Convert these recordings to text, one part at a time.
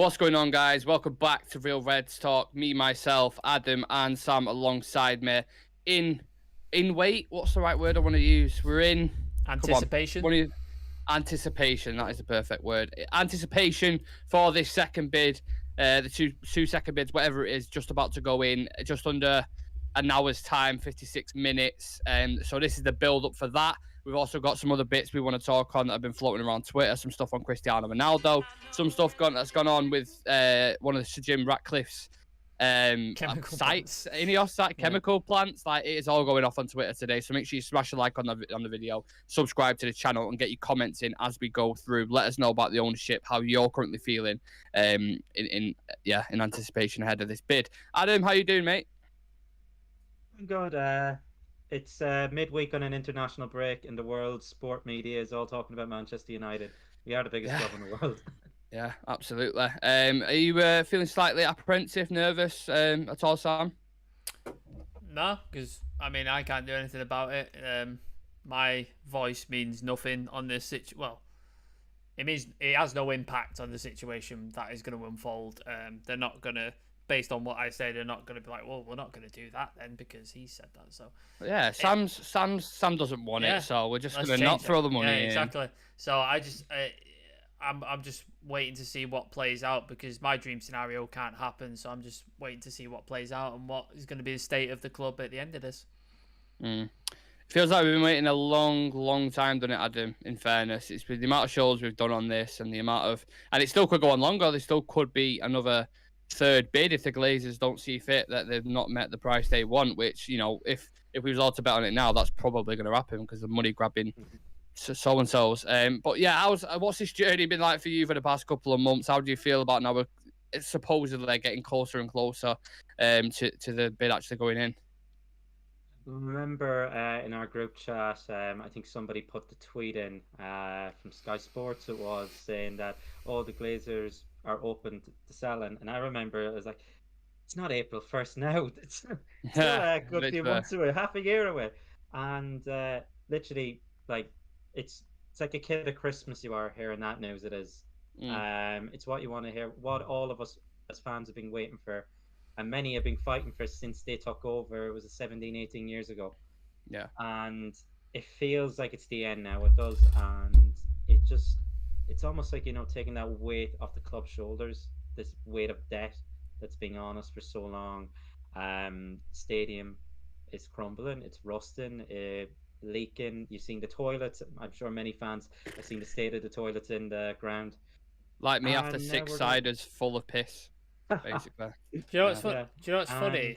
What's going on, guys? Welcome back to Real Reds Talk. Me, myself, Adam, and Sam alongside me. In wait, what's the right word I want to use? We're in anticipation. Anticipation. That is the perfect word. Anticipation for this second bid. The two second bids, whatever it is, just about to go in. Just under an hour's time, 56 minutes. So this is the build up for that. We've also got some other bits we want to talk on that have been floating around Twitter. Some stuff on Cristiano Ronaldo. Some stuff that's gone on with one of Sir Jim Ratcliffe's sites, Ineos site, chemical plants. Like, it is all going off on Twitter today. So make sure you smash a like on the video, subscribe to the channel, and get your comments in as we go through. Let us know about the ownership, how you're currently feeling in anticipation ahead of this bid. Adam, how you doing, mate? I'm good. It's midweek on an international break, and the world's sport media is all talking about Manchester United. We are the biggest club in the world. Yeah, absolutely. Are you feeling slightly apprehensive, nervous at all, Sam? No, because I can't do anything about it. My voice means nothing on this situation. Well, it has no impact on the situation that is going to unfold. They're not going to, based on what I say, they're not going to be like, well, we're not going to do that then because he said that. So yeah, Sam doesn't want it, so we're just going to not throw the money in. Exactly. So I'm just waiting to see what plays out because my dream scenario can't happen. So I'm just waiting to see what plays out and what is going to be the state of the club at the end of this. Feels like we've been waiting a long time, doesn't it, Adam? In fairness, it's with the amount of shows we've done on this and the amount of, and it still could go on longer. There still could be another third bid if the Glazers don't see fit that they've not met the price they want. Which, you know, if we was all to bet on it now, that's probably going to happen because the money grabbing so and so's. But yeah, what's this journey been like for you for the past couple of months? How do you feel about now? It's supposedly getting closer and closer to the bid actually going in. Remember in our group chat, I think somebody put the tweet in from Sky Sports. It was saying that all the Glazers are open to selling, and I remember it was like, it's not April 1st now. It's still a good few months away, half a year away, and literally, like, it's like a kid at Christmas. You are hearing that news. It is. It's what you want to hear. What all of us as fans have been waiting for. And many have been fighting for since they took over. It was 17, 18 years ago. Yeah. And it feels like it's the end now. It does. And it's almost like, taking that weight off the club's shoulders, this weight of debt that's been on us for so long. Stadium is crumbling. It's rusting, leaking. You've seen the toilets. I'm sure many fans have seen the state of the toilets in the ground. Like me after 6 ciders full of piss. Basically. Do you know what's funny?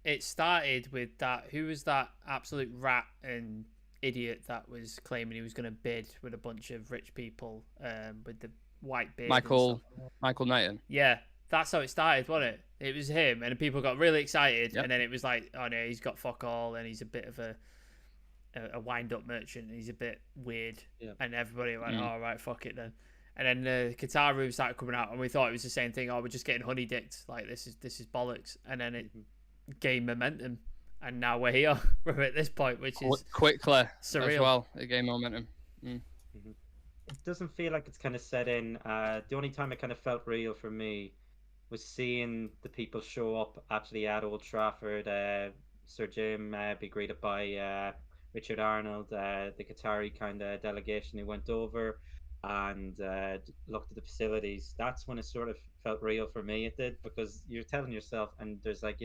It started with that. Who was that absolute rat and idiot that was claiming he was going to bid with a bunch of rich people with the white beard? Michael Knighton. Yeah, that's how it started, wasn't it? It was him, and people got really excited, and then it was like, oh no, he's got fuck all, and he's a bit of a wind-up merchant, and he's a bit weird, and everybody went, oh, right, fuck it then. And then the Qatar room started coming out, and we thought it was the same thing. Oh, we're just getting honey dicked. Like, this is bollocks. And then it gained momentum, and now we're here. We're at this point, which is quickly surreal as well. It gained momentum. It doesn't feel like it's kind of set in. The only time it kind of felt real for me was seeing the people show up actually at Old Trafford. Sir Jim be greeted by Richard Arnold, the Qatari kind of delegation who went over and looked at the facilities. That's when it sort of felt real for me. It did, because you're telling yourself, and there's like,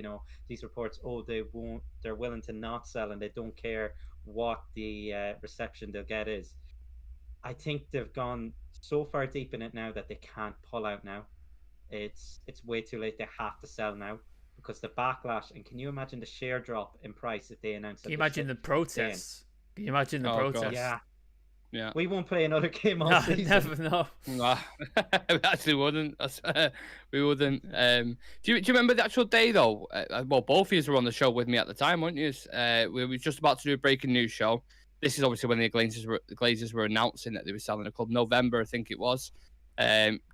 these reports, they're willing to not sell, and they don't care what the reception they'll get is. I think they've gone so far deep in it now that they can't pull out now. It's way too late. They have to sell now because the backlash, and can you imagine the share drop in price if they announced? Can you imagine the protests? Can you imagine the protests? Yeah, we won't play another game all season. Never, no. Nah, we actually wouldn't. We wouldn't. Do you remember the actual day though? Well, both of you were on the show with me at the time, weren't you? We were just about to do a breaking news show. This is obviously when the Glazers were announcing that they were selling the club. November, I think it was.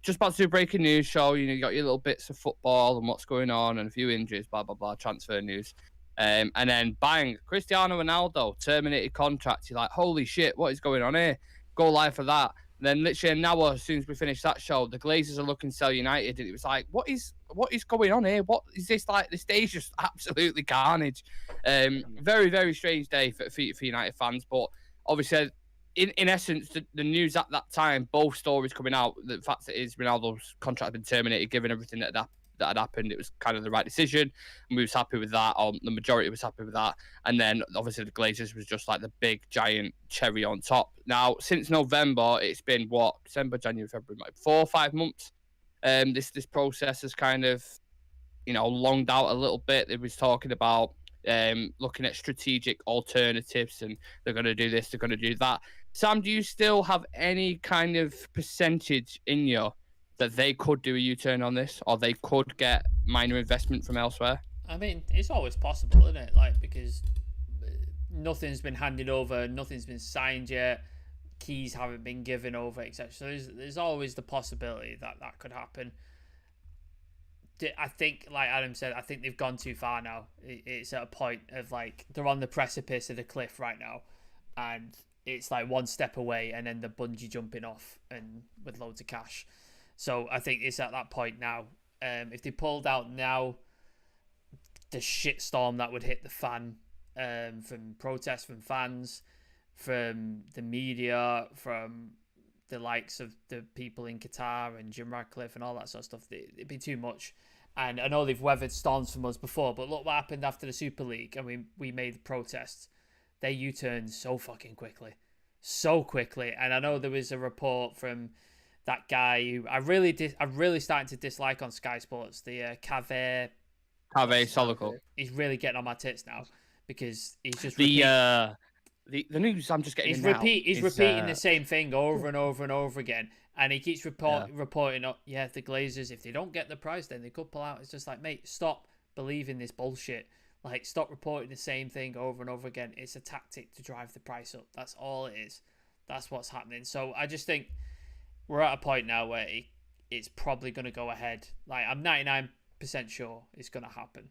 Just about to do a breaking news show. You got your little bits of football and what's going on and a few injuries, blah blah blah, transfer news. And then bang, Cristiano Ronaldo terminated contract. You're like, holy shit, what is going on here? Go live for that. And then literally an hour as soon as we finished that show, the Glazers are looking to sell United, and it was like, what is going on here? What is this like? The stage just absolutely carnage. Very, very strange day for United fans, but obviously, in essence, the news at that time, both stories coming out, the fact that Ronaldo's contract had been terminated, given everything that had happened, it was kind of the right decision, and we was happy with that, or the majority was happy with that. And then obviously the Glazers was just like the big giant cherry on top. Now since November, it's been what, December, January, February, like 4 or 5 months. This process has kind of, longed out a little bit. It was talking about looking at strategic alternatives, and they're going to do this, they're going to do that. Sam, do you still have any kind of percentage in you that they could do a U-turn on this, or they could get minor investment from elsewhere? I mean, it's always possible, isn't it? Like, because nothing's been handed over, nothing's been signed yet, keys haven't been given over, etc. So there's always the possibility that could happen. I think, like Adam said, I think they've gone too far now. It's at a point of, like, they're on the precipice of the cliff right now, and it's like one step away, and then the bungee jumping off, and with loads of cash. So I think it's at that point now. If they pulled out now, the shitstorm that would hit the fan, from protests from fans, from the media, from the likes of the people in Qatar and Jim Ratcliffe and all that sort of stuff, it'd be too much. And I know they've weathered storms from us before, but look what happened after the Super League, and we made the protests. They U-turned so fucking quickly. So quickly. And I know there was a report from that guy who I really starting to dislike on Sky Sports, the Cave Solikol. He's really getting on my tits now, because he's just the news I'm just getting. He's repeating the same thing over and over and over again, and he keeps reporting up. Yeah, the Glazers, if they don't get the price, then they could pull out. It's just like, mate, stop believing this bullshit. Like, stop reporting the same thing over and over again. It's a tactic to drive the price up. That's all it is. That's what's happening. So I just think we're at a point now where it's probably going to go ahead. Like, I'm 99% sure it's going to happen.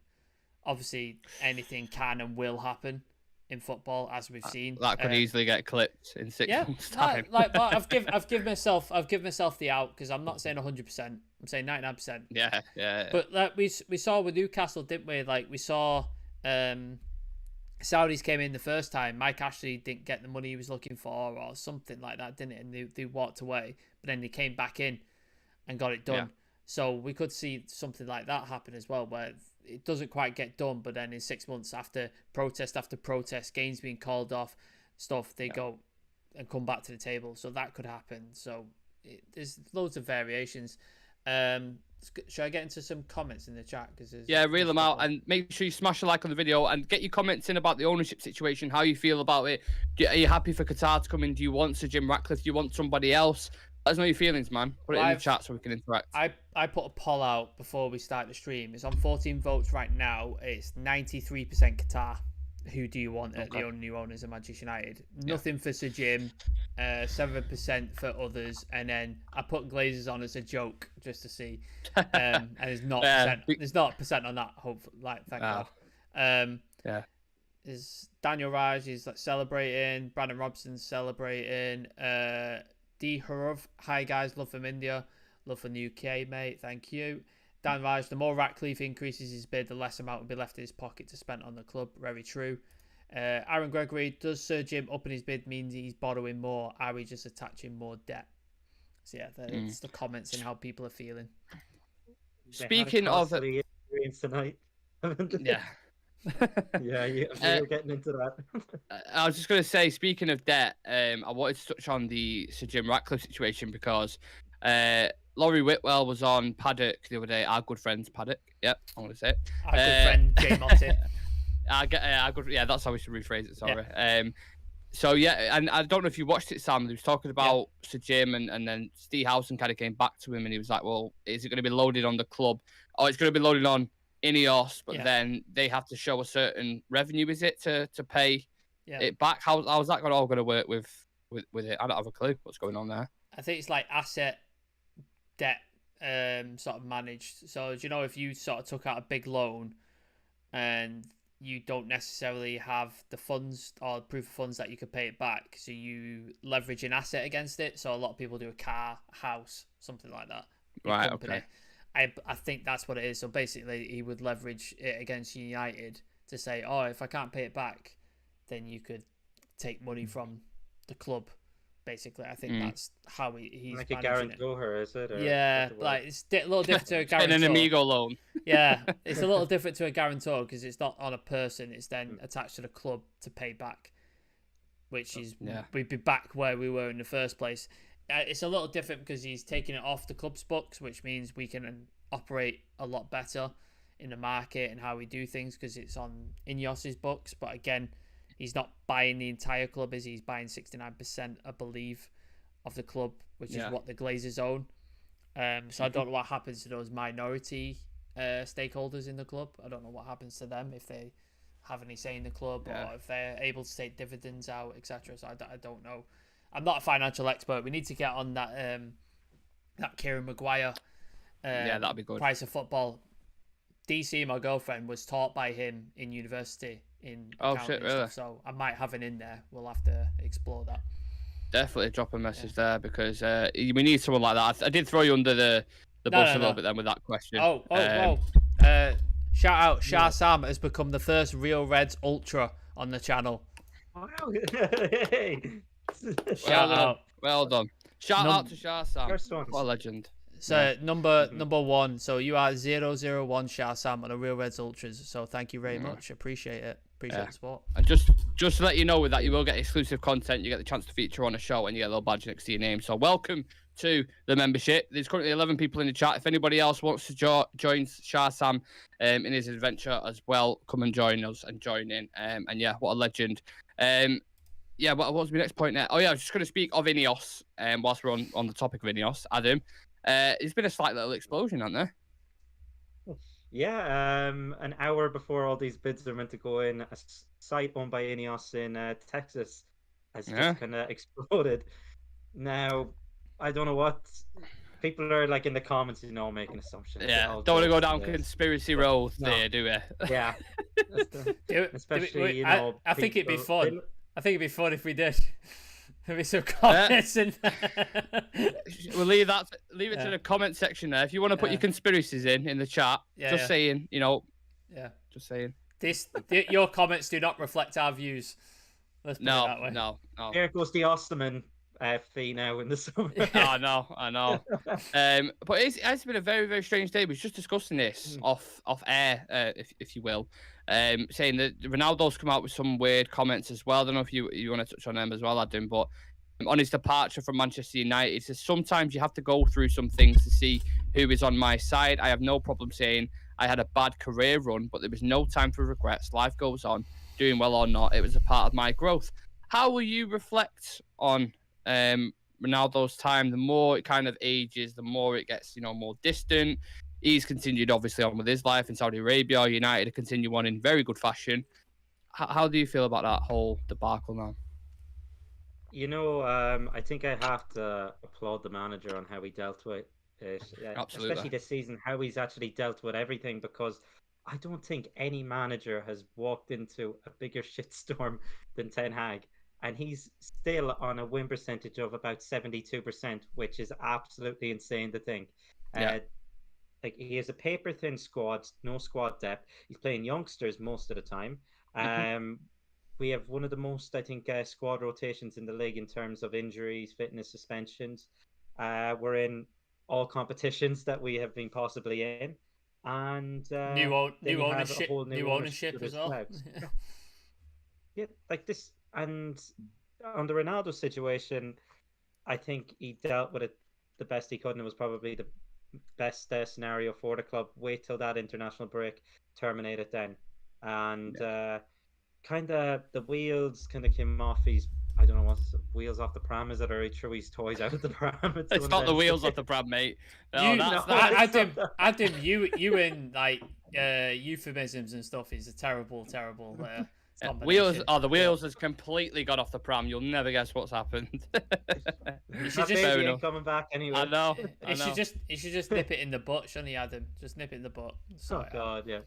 Obviously, anything can and will happen in football, as we've seen. That could easily get clipped in 6 months' time. But I've given myself the out, because I'm not saying 100%. I'm saying 99%. Yeah. But like we saw with Newcastle, didn't we? Like, we saw Saudis came in the first time. Mike Ashley didn't get the money he was looking for, or something like that, didn't it? And they walked away. But then they came back in and got it done. Yeah. So we could see something like that happen as well, where it doesn't quite get done, but then in 6 months, after protest, games being called off, stuff, they go and come back to the table. So that could happen. So there's loads of variations. Should I get into some comments in the chat? Reel them out, and make sure you smash a like on the video and get your comments in about the ownership situation, how you feel about it. Are you happy for Qatar to come in? Do you want Sir Jim Ratcliffe? Do you want somebody else? Let us know your feelings, man. Put it in the chat so we can interact. I put a poll out before we start the stream. It's on 14 votes right now. It's 93% Qatar. Who do you want at the new owners of Manchester United? Nothing for Sir Jim. 7% for others, and then I put Glazers on as a joke just to see. And there's not there's not percent on that. Hopefully, thank God. Is Daniel Raj is celebrating. Brandon Robson's celebrating. D Hurov, hi guys, love from India, love from the UK, mate. Thank you. Dan Raj, the more Ratcliffe increases his bid, the less amount will be left in his pocket to spend on the club. Very true. Aaron Gregory, does Sir Jim upping his bid mean he's borrowing more? Are we just attaching more debt? So yeah, that's the comments and how people are feeling. Speaking of the experience tonight. Yeah. You're getting into that. I was just going to say, speaking of debt, I wanted to touch on the Sir Jim Ratcliffe situation, because Laurie Whitwell was on Paddock the other day. Our good friends Paddock. Yep, I'm going to say it. Our good friend Jay Motti. That's how we should rephrase it. Sorry. Yeah. And I don't know if you watched it, Sam. He was talking about Sir Jim, and then Steve Howson kind of came back to him, and he was like, "Well, is it going to be loaded on the club, or it's going to be loaded on Ineos, but then they have to show a certain revenue, is it, to pay it back? How's that all going to work with it? I don't have a clue what's going on there. I think it's like asset debt sort of managed. So, do you know, if you sort of took out a big loan and you don't necessarily have the funds or proof of funds that you could pay it back. So you leverage an asset against it. So a lot of people do a car, house, something like that. Right. Okay. I think that's what it is. So basically, he would leverage it against United to say, oh, if I can't pay it back, then you could take money from the club. Basically, I think that's how he's like a managing guarantor, is it? Or yeah, like it's a little different to a guarantor. an amigo loan. Yeah, it's a little different to a guarantor because it's not on a person; it's then attached to the club to pay back, which is we'd be back where we were in the first place. It's a little different because he's taking it off the club's books, which means we can operate a lot better in the market and how we do things because it's on Ineos's books. But again, he's not buying the entire club, is he? He's buying 69%, I believe, of the club, which is what the Glazers own. So I don't know what happens to those minority stakeholders in the club. I don't know what happens to them if they have any say in the club or if they're able to take dividends out, etc. So I don't know. I'm not a financial expert. We need to get on that that Kieran Maguire that'd be good. Price of Football. DC, my girlfriend, was taught by him in university in accounting and stuff, so I might have it in there. We'll have to explore that. Definitely drop a message there because we need someone like that. I did throw you under the bus a little bit then with that question. Shout out, Shah Sam has become the first Real Reds Ultra on the channel. Wow. Well done. Shout out to Shah Sam. What a legend. So number one. So you are 001 Shah Sam on the Real Reds Ultras. So thank you very much. Appreciate it. Appreciate the support. And just to let you know with that, you will get exclusive content. You get the chance to feature on a show, and you get a little badge next to your name. So welcome to the membership. There's currently 11 people in the chat. If anybody else wants to join Shah Sam in his adventure as well, come and join us and join in. And yeah, what a legend. What was my next point there? Oh yeah, I was just going to speak of Ineos. Whilst we're on the topic of Ineos, Adam. There's been a slight little explosion, hasn't there? Yeah, an hour before all these bids are meant to go in, a site owned by Ineos in Texas has just kind of exploded. Now, I don't know what people are like in the comments, making assumptions. Yeah, don't want to go down conspiracy road there, do we? Yeah, especially I think it'd be fun. I think it'd be fun if we did. There'll be some comments in there. We'll leave it to the comment section there. If you want to put your conspiracies in the chat, saying, just saying. Your comments do not reflect our views. Let's put it that way. No. Here goes the Osman fee now in the summer. I know. But it's been a very, very strange day. We was just discussing this off air, if you will. Saying that Ronaldo's come out with some weird comments as well. I don't know if you want to touch on them as well, Adam, but on his departure from Manchester United, he says sometimes you have to go through some things to see who is on my side. I have no problem saying I had a bad career run, but there was no time for regrets. Life goes on, doing well or not. It was a part of my growth. How will you reflect on Ronaldo's time? The more it kind of ages, the more it gets, more distant. He's continued, obviously, on with his life in Saudi Arabia. United to continue on in very good fashion. How do you feel about that whole debacle now? I think I have to applaud the manager on how he dealt with it. Absolutely. Especially this season, how he's actually dealt with everything, because I don't think any manager has walked into a bigger shitstorm than Ten Hag. And he's still on a win percentage of about 72%, which is absolutely insane to think. Like, he has a paper-thin squad, no squad depth. He's playing youngsters most of the time. We have one of the most, I think, squad rotations in the league in terms of injuries, fitness, suspensions. We're in all competitions that we have been possibly in. And new ownership as well. Yeah, like this. And on the Ronaldo situation, I think he dealt with it the best he could, and it was probably the best scenario for the club. Wait till that international break, terminate it then. And kind of the wheels kind of came off. I don't know what's wheels off the pram. Is it, or he threw his toys out of the pram? It's not the wheels off the pram, mate. No, Adam, you in like euphemisms and stuff is a terrible. Wheels has completely got off the pram. You'll never guess what's happened. Ain't coming back anyway. I know. You should just nip it in the butt, shouldn't he, Adam? Just nip it in the butt. Oh God, yeah.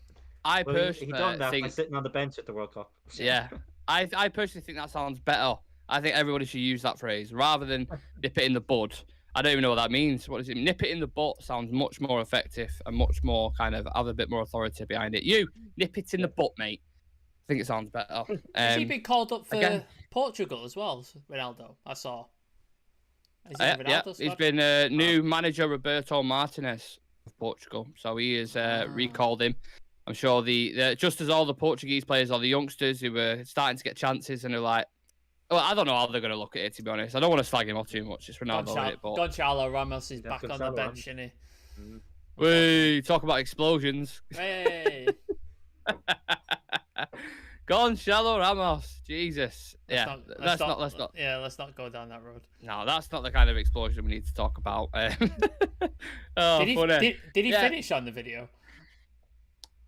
I Well, personally he done that by think, sitting on the bench at the World Cup. yeah, I personally think that sounds better. I think everybody should use that phrase rather than nip it in the bud. I don't even know what that means. What does it mean? Nip it in the butt sounds much more effective and much more kind of have a bit more authority behind it. You nip it in the butt, mate. I think it sounds better. Has he been called up for again, Portugal as well, Ronaldo? I saw. Is he yeah, he's been new manager Roberto Martinez of Portugal, so he has recalled him. I'm sure just as all the Portuguese players or the youngsters who were starting to get chances and are like, well, I don't know how they're going to look at it, to be honest. I don't want to slag him off too much. It's Ronaldo, but Gonçalo Ramos is back on the bench, isn't he? We talk about explosions. Hey. Gonçalo Ramos, Jesus. Let's not. Yeah, let's not go down that road. No, that's not the kind of explosion we need to talk about. Did he finish on the video?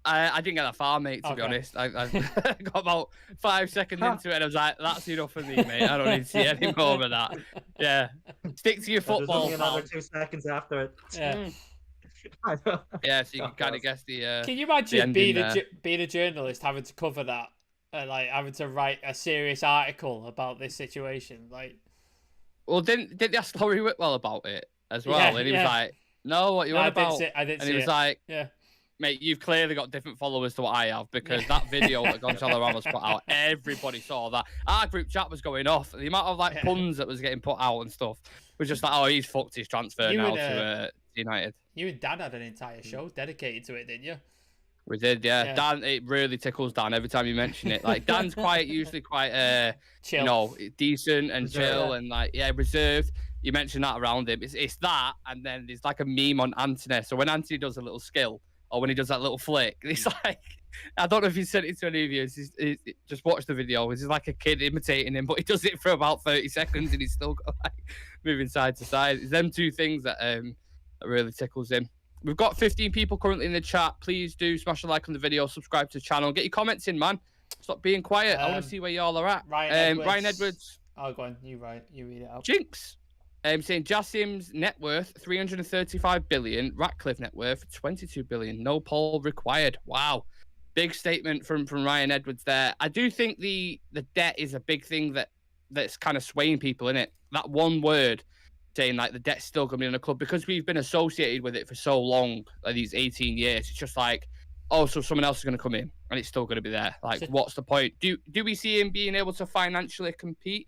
I didn't get that far, mate, to be honest. I got about 5 seconds into it and I was like, that's enough for me, mate. I don't need to see any more of that. Yeah. Stick to your football. There's only another 2 seconds after it. Yeah. Yeah, so you can kind of guess the. Can you imagine being a journalist having to cover that, like having to write a serious article about this situation? Like, well, didn't they ask Laurie Whitwell about it as well? And he was like, "No, what you want about?" I didn't and see he was it. like, "Yeah, mate, you've clearly got different followers to what I have because that video that Gonçalo Ramos put out, everybody saw that. Our group chat was going off. The amount of like puns that was getting put out and stuff was just like, oh, he's fucked his transfer now to United. You and Dan had an entire show dedicated to it, didn't you? We did, yeah. Dan, it really tickles Dan every time you mention it. Like Dan's usually quite, chill, you know, decent and chill and like reserved. You mentioned that around him. It's that, and then there's like a meme on Anthony. So when Anthony does a little skill, or when he does that little flick, it's like, I don't know if he sent it to any of you. Just watch the video. It's like a kid imitating him, but he does it for about 30 seconds and he's still got, like moving side to side. It's them two things that really tickles him. We've got 15 people currently in the chat. Please do smash a like on the video, subscribe to the channel, get your comments in, man. Stop being quiet. I want to see where y'all are at. Ryan Edwards. Oh, go on. You read it out. Jinx. Saying Jassim's net worth 335 billion, Ratcliffe net worth 22 billion. No poll required. Wow, big statement from Ryan Edwards there. I do think the debt is a big thing that's kind of swaying people, in it. That one word saying like the debt's still going to be in the club because we've been associated with it for so long, like these 18 years. It's just like, oh, so someone else is going to come in and it's still going to be there. Like, what's the point? Do we see him being able to financially compete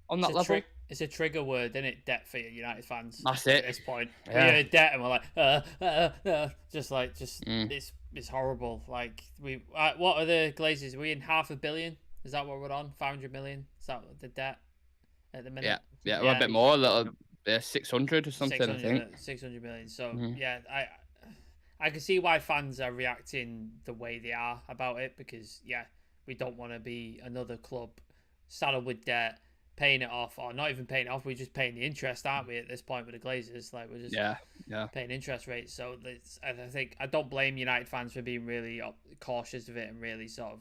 on that level? It's a trigger word, isn't it? Debt for United fans. That's it. At this point, we hear debt and we're like, it's horrible. Like what are the Glazers? Are we in $500 million? Is that what we're on? 500 million? Is that the debt at the minute? Yeah, well, a bit more, a little 600 or something. 600, I think 600 million. So yeah, I can see why fans are reacting the way they are about it because we don't want to be another club saddled with debt, paying it off, or not even paying it off. We're just paying the interest, aren't we? At this point with the Glazers, like we're just paying interest rates. So I think I don't blame United fans for being really cautious of it and really sort of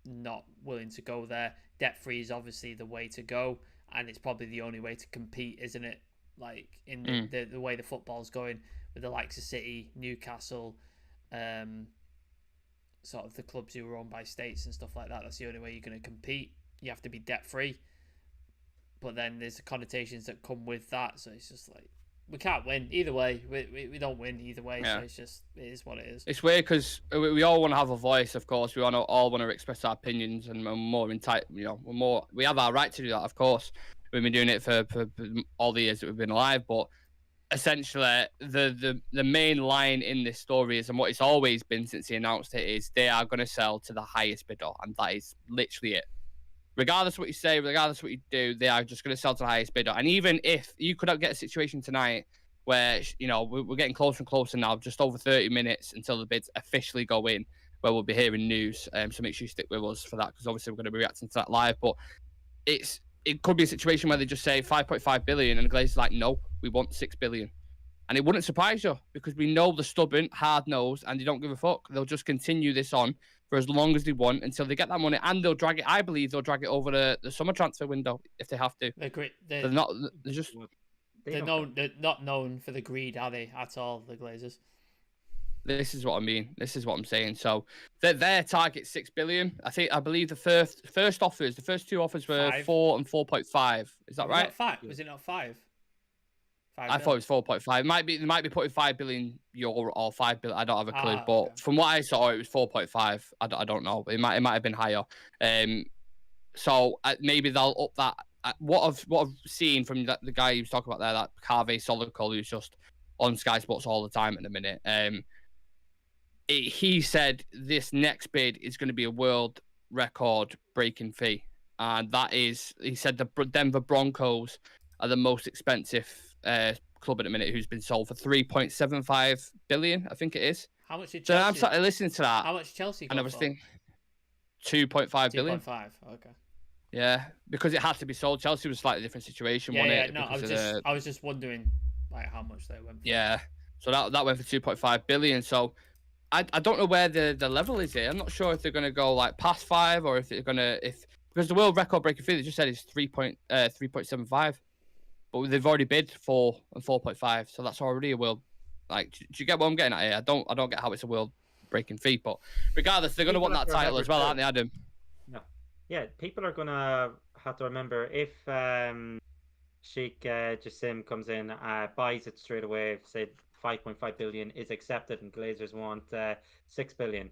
not willing to go there. Debt free is obviously the way to go, and it's probably the only way to compete, isn't it? Like in the way the football's going with the likes of City, Newcastle, sort of the clubs who are owned by states and stuff like that. That's the only way you're going to compete. You have to be debt free. But then there's the connotations that come with that, so it's just like we can't win either way. We don't win either way, so it is what it is. It's weird because we all want to have a voice, of course. We all want to express our opinions, and we're more we have our right to do that, of course. We've been doing it for all the years that we've been alive, but essentially the main line in this story is, and what it's always been since he announced it, is they are going to sell to the highest bidder, and that is literally it. Regardless of what you say, regardless of what you do, they are just going to sell to the highest bidder. And even if you could get a situation tonight where, we're getting closer and closer now, just over 30 minutes until the bids officially go in, where we'll be hearing news. So make sure you stick with us for that, because obviously we're going to be reacting to that live. But it could be a situation where they just say 5.5 billion and the Glazers like, no, we want 6 billion. And it wouldn't surprise you, because we know they're stubborn, hard-nosed, and they don't give a fuck. They'll just continue this on for as long as they want until they get that money, and they'll drag it. I believe they'll drag it over the summer transfer window if they have to. They're not not known for the greed, are they, at all, the Glazers? This is what I mean. This is what I'm saying. So their target 6 billion. I believe the first offers, the first two offers were 4 and 4.5. Is that right? Was it not 5? I thought it was 4.5. They might be putting 5 billion euro or 5 billion. I don't have a clue. But from what I saw, it was 4.5. I don't know. It might have been higher. So maybe they'll up that. What I've seen from the guy who was talking about there, that Carve Solical, who's just on Sky Sports all the time at the minute. He said this next bid is going to be a world record breaking fee, and that is, he said, the Denver Broncos are the most expensive club at the minute, who's been sold for 3.75 billion, I think it is. How much did Chelsea? So I'm starting listening to that. How much Chelsea got? And I was thinking 2.5 billion. 2.5. Okay. Yeah, because it had to be sold. Chelsea was a slightly different situation, wasn't it? No, I was just wondering like how much they went for. Yeah. So that went for 2.5 billion. So I don't know where the level is here. I'm not sure if they're gonna go like past 5 or if they're gonna because the world record breaking fee they just said is 3.75. But they've already bid 4 and 4.5, so that's already a world. Like, do you get what I'm getting at here? I don't get how it's a world breaking fee, but regardless, they're gonna want that title as well, aren't they, Adam? No. Yeah, people are gonna have to remember if Sheikh JASSIM comes in, buys it straight away, say 5.5 billion is accepted, and Glazers want 6 billion.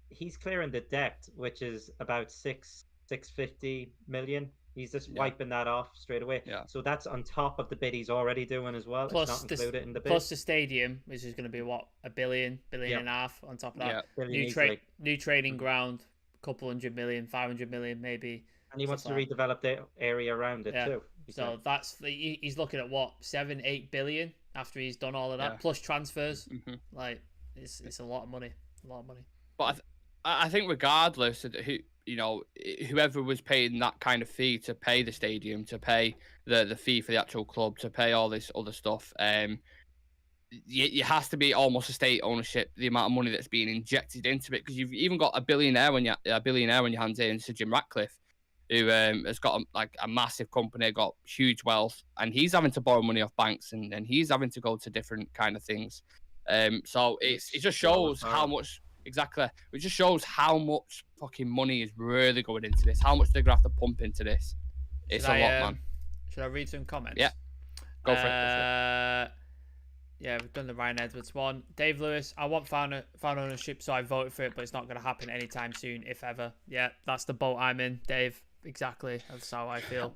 He's clearing the debt, which is about 650 million. He's just wiping that off straight away. Yeah. So that's on top of the bid he's already doing as well. Plus, it's not included in the bid. Plus the stadium, which is going to be what, $1 billion and a half on top of that. Yeah. New training ground, couple 100 million, 500 million maybe. And he wants to redevelop the area around it too. So that's he's looking at what, 7-8 billion after he's done all of that, plus transfers. Like it's a lot of money, But I think regardless of who, whoever was paying that kind of fee to pay the stadium, to pay the fee for the actual club, to pay all this other stuff, it has to be almost a state ownership. The amount of money that's being injected into it, because you've even got a billionaire on your hands here, Sir Jim Ratcliffe, who has got a massive company, got huge wealth, and he's having to borrow money off banks, and he's having to go to different kind of things. So it just shows how much. Exactly. It just shows how much fucking money is really going into this. How much they're going to have to pump into this. It's a lot, man. Should I read some comments? Yeah. Go for it. Yeah, we've done the Ryan Edwards one. Dave Lewis, I want fan ownership, so I voted for it, but it's not going to happen anytime soon, if ever. Yeah, that's the boat I'm in, Dave. Exactly. That's how I feel.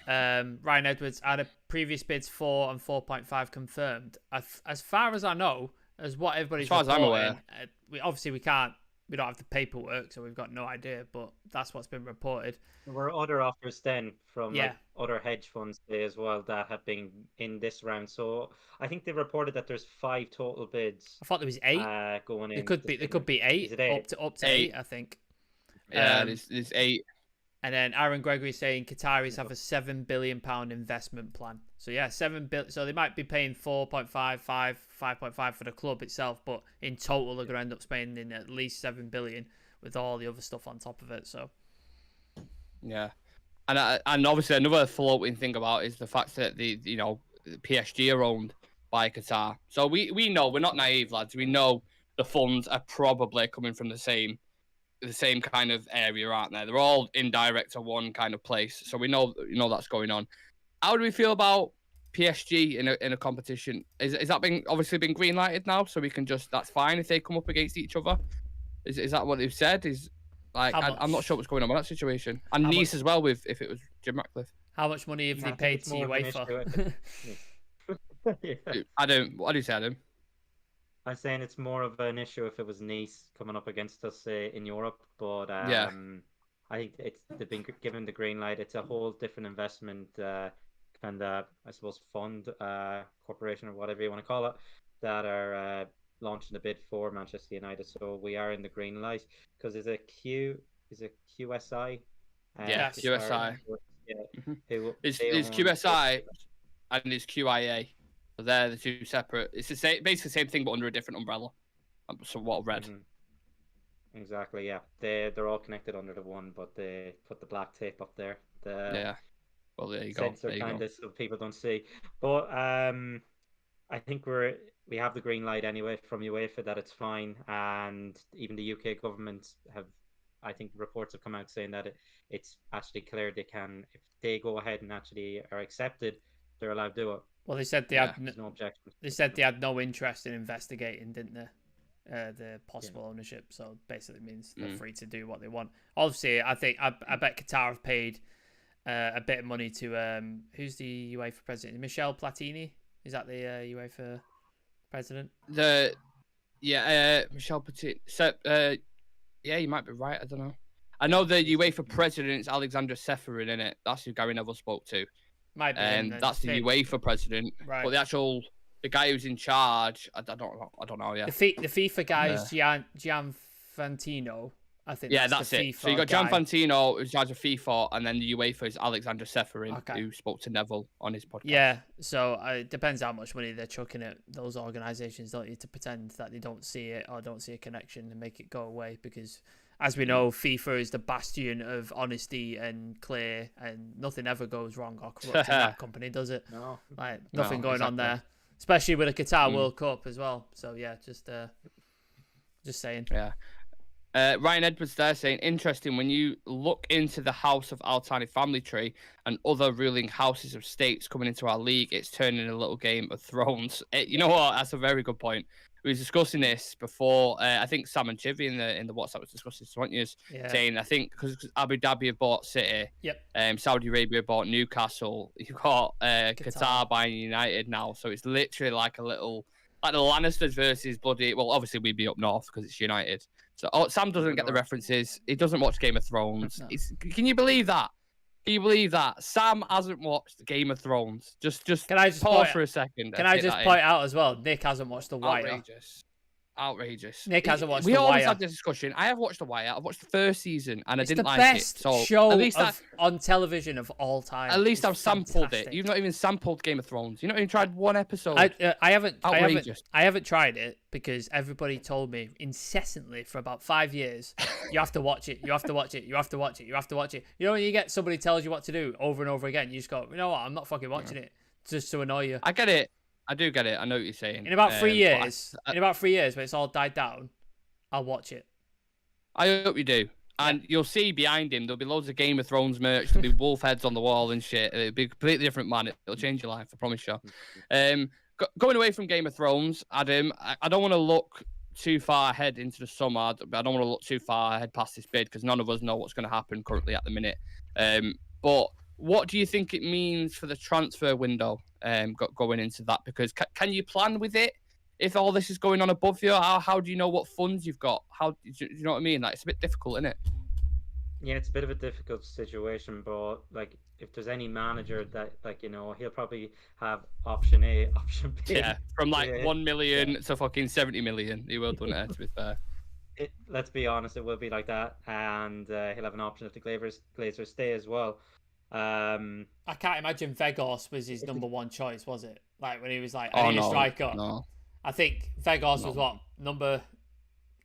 Ryan Edwards, I had previous bids 4 and 4.5 confirmed. As far as I know, as what everybody's reporting, as I'm aware, we don't have the paperwork, so we've got no idea, but that's what's been reported. There were other offers then from other hedge funds as well that have been in this round. So I think they reported that there's 5 total bids. I thought there was 8 going in. There could be 8, up to 8, I think. Yeah, there's 8. And then Aaron Gregory saying Qataris have a £7 billion investment plan. So yeah, 7 billion. So they might be paying 4.5, 5.5 for the club itself, but in total they're going to end up spending at least 7 billion with all the other stuff on top of it. So yeah, and obviously another floating thing about is the fact that the PSG are owned by Qatar. So we know, we're not naive, lads. We know the funds are probably coming from the same kind of area, aren't they? They're all indirect to one kind of place, so we know that's going on. How do we feel about PSG in a competition? Is that obviously been green lighted now? So we can that's fine if they come up against each other. Is that what they've said? Is like I'm not sure what's going on with that situation. And Nice as well, with if it was Jim Ratcliffe. How much money have they paid to UEFA? Adam, what do you say, Adam? I'm saying it's more of an issue if it was Nice coming up against us in Europe, but I think they've been given the green light. It's a whole different investment kind of, I suppose, fund, corporation, or whatever you want to call it, that are launching a bid for Manchester United. So we are in the green light, because is it QSI? QSI. Yeah, it's QSI and it's QIA. So they're the two separate. It's basically the same thing, but under a different umbrella. So what I've read. Exactly. Yeah, they're all connected under the one, but they put the black tape up there. Well, there you go. Sensor kind of, so people don't see. But I think we're we have the green light anyway from UEFA that it's fine, and even the UK government have, I think reports have come out saying that it's actually clear they can, if they go ahead and actually are accepted, they're allowed to do it. Well, they said there's no objection. They said they had no interest in investigating, didn't they? The possible ownership. So basically means they're free to do what they want. Obviously, I bet Qatar have paid a bit of money to who's the UEFA president? Michel Platini? Is that the UEFA president? Michel Platini. So, yeah, you might be right. I don't know. I know the UEFA president is Alexander Seferin, in it. That's who Gary Neville spoke to. Might be. And that's the UEFA president. Right. But the guy who's in charge, I don't know. Yeah. The FIFA guy is Gianfantino. I think. Yeah, that's it. So you got Gianfantino, who's in charge of FIFA, and then the UEFA is Alexander Seferin, who spoke to Neville on his podcast. Yeah. So it depends how much money they're chucking at those organisations. Don't need to pretend that they don't see it or don't see a connection and make it go away, because, as we know, FIFA is the bastion of honesty and clear, and nothing ever goes wrong or corrupt in that company, does it? No. Like nothing going on there, especially with a Qatar World Cup as well. So yeah, just saying. Yeah. Ryan Edwards there saying, interesting, when you look into the House of Al Thani family tree and other ruling houses of states coming into our league, it's turning a little Game of Thrones. You know what? That's a very good point. We were discussing this before. I think Sam and Chivy in the WhatsApp was discussing this, weren't you? Saying, I think, because Abu Dhabi have bought City, Saudi Arabia bought Newcastle, you've got Qatar buying United now. So it's literally like a little, like the Lannisters versus bloody, well, obviously we'd be up north because it's United. So Sam doesn't get the references. He doesn't watch Game of Thrones. No. Can you believe that? Can you believe that? Sam hasn't watched Game of Thrones. Just can I just pause for a second. Can I just point out as well, Nick hasn't watched The Wire. Outrageous. Nick hasn't watched The We Wire. always have this discussion. I have watched The Wire. I've watched the first season and I didn't like it. It's the So best show at least on television of all time. At least I've sampled fantastic. it. You've not even sampled Game of Thrones. You've not even tried one episode. I haven't tried it because everybody told me incessantly for about 5 years, you have to watch it, you have to watch it, you have to watch it, you have to watch it. You know when you get somebody tells you what to do over and over again, you just go, you know what, I'm not fucking watching it just to annoy you. I get it. I do get it. I know what you're saying. In about 3 years, when it's all died down, I'll watch it. I hope you do. And you'll see behind him, there'll be loads of Game of Thrones merch. There'll be wolf heads on the wall and shit. It'll be a completely different man. It'll change your life, I promise you. Going away from Game of Thrones, Adam, I don't want to look too far ahead into the summer. But I don't want to look too far ahead past this bid because none of us know what's going to happen currently at the minute. But what do you think it means for the transfer window going into that? Because can you plan with it? If all this is going on above you, how do you know what funds you've got? How do you know what I mean? Like, it's a bit difficult, isn't it? Yeah, it's a bit of a difficult situation, but like if there's any manager that he'll probably have option A, option B. Yeah, from like 1 million to fucking 70 million. He will, wouldn't it? To be fair. Let's be honest, it will be like that, and he'll have an option if the Glazers stay as well. I can't imagine Vegas was his number one choice, was it? Like when he was like, I need a striker. No. I think Vegas was what, number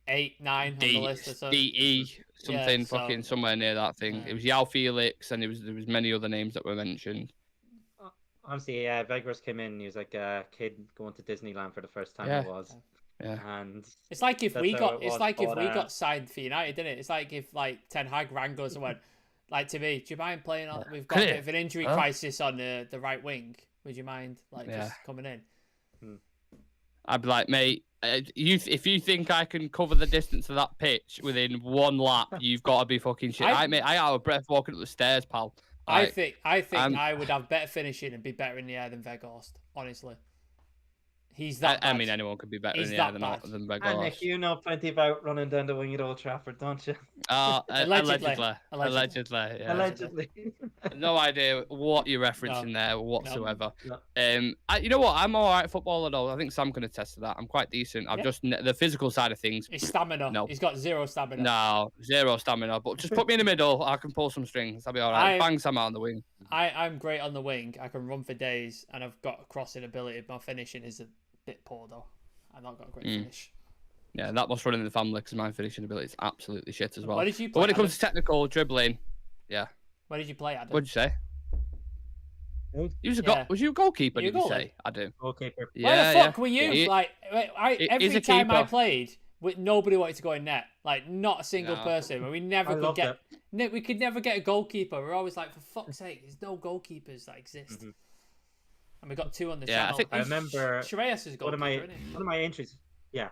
8, 9 on the list or so. DE something, fucking somewhere near that thing. It was Yao Felix, and there was many other names that were mentioned. Honestly, yeah, Vegas came in. He was like a kid going to Disneyland for the first time. It was. Yeah. And it's like if we got signed for United, didn't it? It's like if like Ten Hag rang us and went, like, to me, do you mind playing on? We've got a bit of an injury crisis on the right wing. Would you mind just coming in? I'd be like, mate, if you think I can cover the distance of that pitch within one lap, you've got to be fucking shit. I out of breath walking up the stairs, pal. I think I would have better finishing and be better in the air than Vegas, honestly. He's that bad. I mean, anyone could be better in the air than Vegas. And Nick, you know plenty about running down the wing at Old Trafford, don't you? Allegedly. Yeah. Allegedly. No idea what you're referencing there whatsoever. No. You know what? I'm all right at football, though. I think Sam can attest to that. I'm quite decent. I've just the physical side of things. His stamina. No. He's got zero stamina. No, zero stamina. But just put me in the middle. I can pull some strings. I'll be all right. Bang Sam out on the wing. I'm great on the wing. I can run for days, and I've got a crossing ability. My finishing is a bit poor though. I've not got a great finish. Yeah, that must run in the family because my finishing ability is absolutely shit as well. Where did you play, but when it comes to technical dribbling, Where did you play, Adam? What'd you say? He was Yeah. Was you a goalkeeper? You Did you goalie? say? I do. Goalkeeper. Why the fuck were you? He- Like, he's every a time I keeper. played, nobody wanted to go in net. Like, not a single No. person. And we never I could loved get. We could never get a goalkeeper. We're always like, for fuck's sake, there's no goalkeepers that exist. Mhm. And we got 2 on the Yeah, I channel. think- I remember Shreyas is a one goalkeeper, of isn't he? my injuries. Yeah,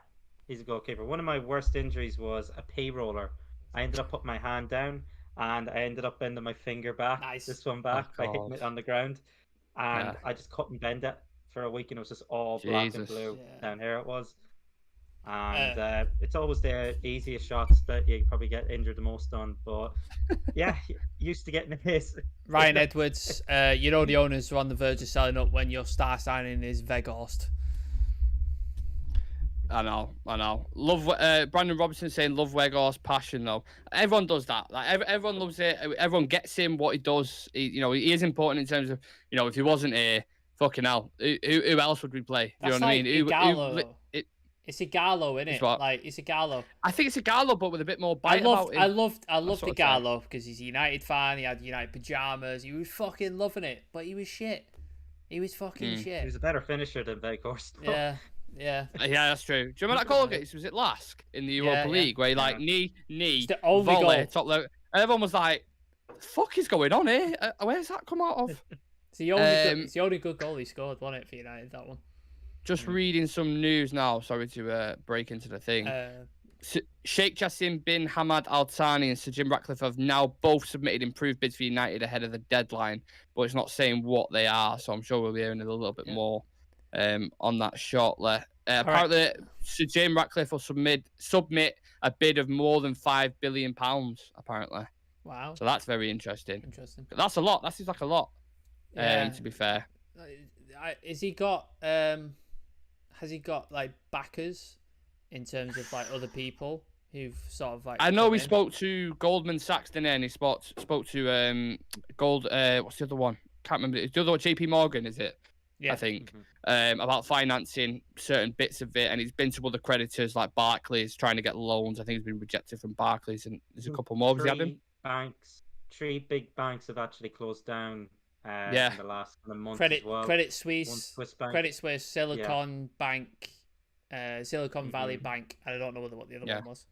he's a goalkeeper. One of my worst injuries was a pay roller. I ended up putting my hand down, and I ended up bending my finger back. Nice. This one back by hitting God. it on the ground, and Yeah. I just couldn't bend it for a week, and it was just all black and Jesus. blue Yeah. down here. It was. And it's always the easiest shots that you probably get injured the most on. But yeah, used to getting this. Ryan Edwards, you know the owners are on the verge of selling up when your star signing is Weghorst. I know. Love Brandon Robinson saying love Weghorst passion though. Everyone does that. Like everyone loves it. Everyone gets him what he does. He is important in terms of if he wasn't here, fucking hell, who else would we play? That's You know what I mean? Igalo. It's Igalo, isn't it? what? Like it's Igalo. I think it's Igalo, but with a bit more bite about him. I loved what I'd Igalo because he's a United fan. He had United pajamas. He was fucking loving it, but he was shit. He was fucking He shit. was a better finisher than Weghorst. Yeah. Yeah. Yeah, that's true. Do you remember that goal against? Was it Lask in the Europa League where he like knee, It's the only volley, goal. top low, and everyone was like, "The fuck is going on here? Where's that come out of?" It's the only it's the only good goal he scored, wasn't it, for United, that one? Just reading some news now. Sorry to break into the thing. Sheikh JASSIM bin Hamad Al Thani and Sir Jim Ratcliffe have now both submitted improved bids for United ahead of the deadline, but it's not saying what they are. So I'm sure we'll be hearing a little bit more on that shortly. Apparently, Sir Jim Ratcliffe will submit a bid of more than £5 billion. Apparently. Wow. So that's very interesting. Interesting. That's a lot. That seems like a lot. Yeah. To be fair. Has he got like backers in terms of like other people who've sort of like? I know we in? spoke to Goldman Sachs, didn't he? And he spoke to what's the other one? Can't remember. It's the other one, JP Morgan, is it? Yeah. I think about financing certain bits of it, and he's been to other creditors like Barclays trying to get loans. I think he's been rejected from Barclays, and there's a couple more. Has he had him? Three big banks have actually closed down. In the last month Credit as well. Credit Suisse, One Swiss bank. Credit Suisse, Silicon Bank, Silicon Valley Bank, and I don't know what the other one was.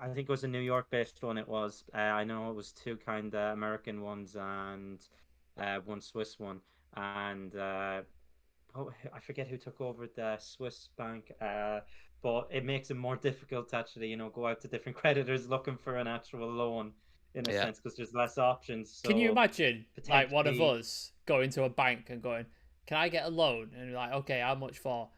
I think it was a New York-based one. It was. I know it was 2 kind of American ones and 1 Swiss one. And I forget who took over the Swiss bank. But it makes it more difficult to actually, go out to different creditors looking for an actual loan. In a sense, because there's less options. So can you imagine, like, one of us going to a bank and going, "Can I get a loan?" And you're like, "Okay, how much for?"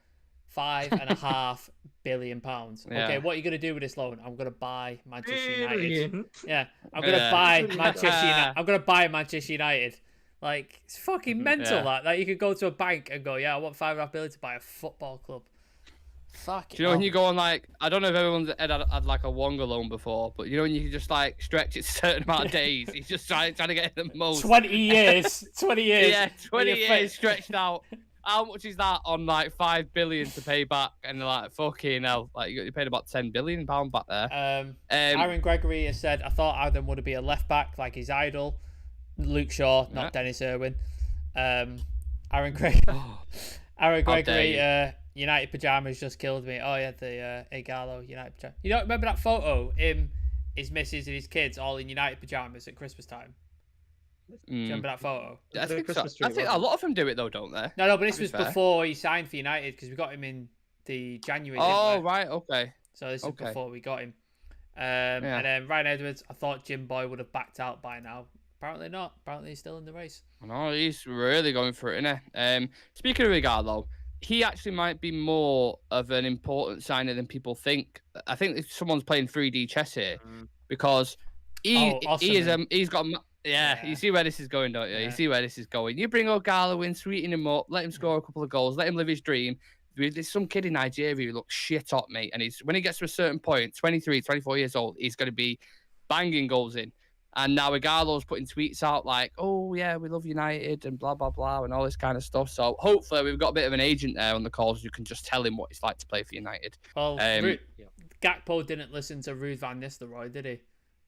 £5.5 billion. Okay, what are you gonna do with this loan? I'm gonna buy Manchester United. Yeah, I'm gonna buy Manchester United. I'm gonna buy Manchester United. Like, it's fucking mental that. Like, you could go to a bank and go, "Yeah, I want £5.5 billion to buy a football club." Fuck. Do you know when you go on like, I don't know if everyone's had like a Wonga loan before, but when you can just like stretch it a certain amount of days, he's just trying to get the most. 20 years. 20 years. Yeah, 20 years stretched out. How much is that on like $5 billion to pay back? And they're like, fucking hell, like you paid about £10 billion back there. Aaron Gregory has said, "I thought Adam would be a left back like his idol, Luke Shaw, not Dennis Irwin." Aaron Gregory. United pajamas just killed me. Oh yeah, the Igalo United pajamas. You don't remember that photo? Him, his missus, and his kids all in United pajamas at Christmas time. Do you remember that photo? I think a lot of them do it though, don't they? No, but this was before he signed for United because we got him in the January. Oh right, okay. So this is before we got him. And then Ryan Edwards, I thought Jim Boy would have backed out by now. Apparently not. Apparently he's still in the race. No, he's really going for it, isn't he? Speaking of Igalo, he actually might be more of an important signer than people think. I think someone's playing 3D chess here because he's got. Yeah, you see where this is going, don't you? You see where this is going. You bring Igalo in, sweeten him up, let him score a couple of goals, let him live his dream. There's some kid in Nigeria who looks shit hot, mate, and when he gets to a certain point, 23, 24 years old, he's going to be banging goals in. And now Igalo's putting tweets out like, "Oh yeah, we love United," and blah blah blah, and all this kind of stuff. So hopefully we've got a bit of an agent there on the calls who can just tell him what it's like to play for United. Well, Gakpo didn't listen to Ruud van Nistelrooy, did he?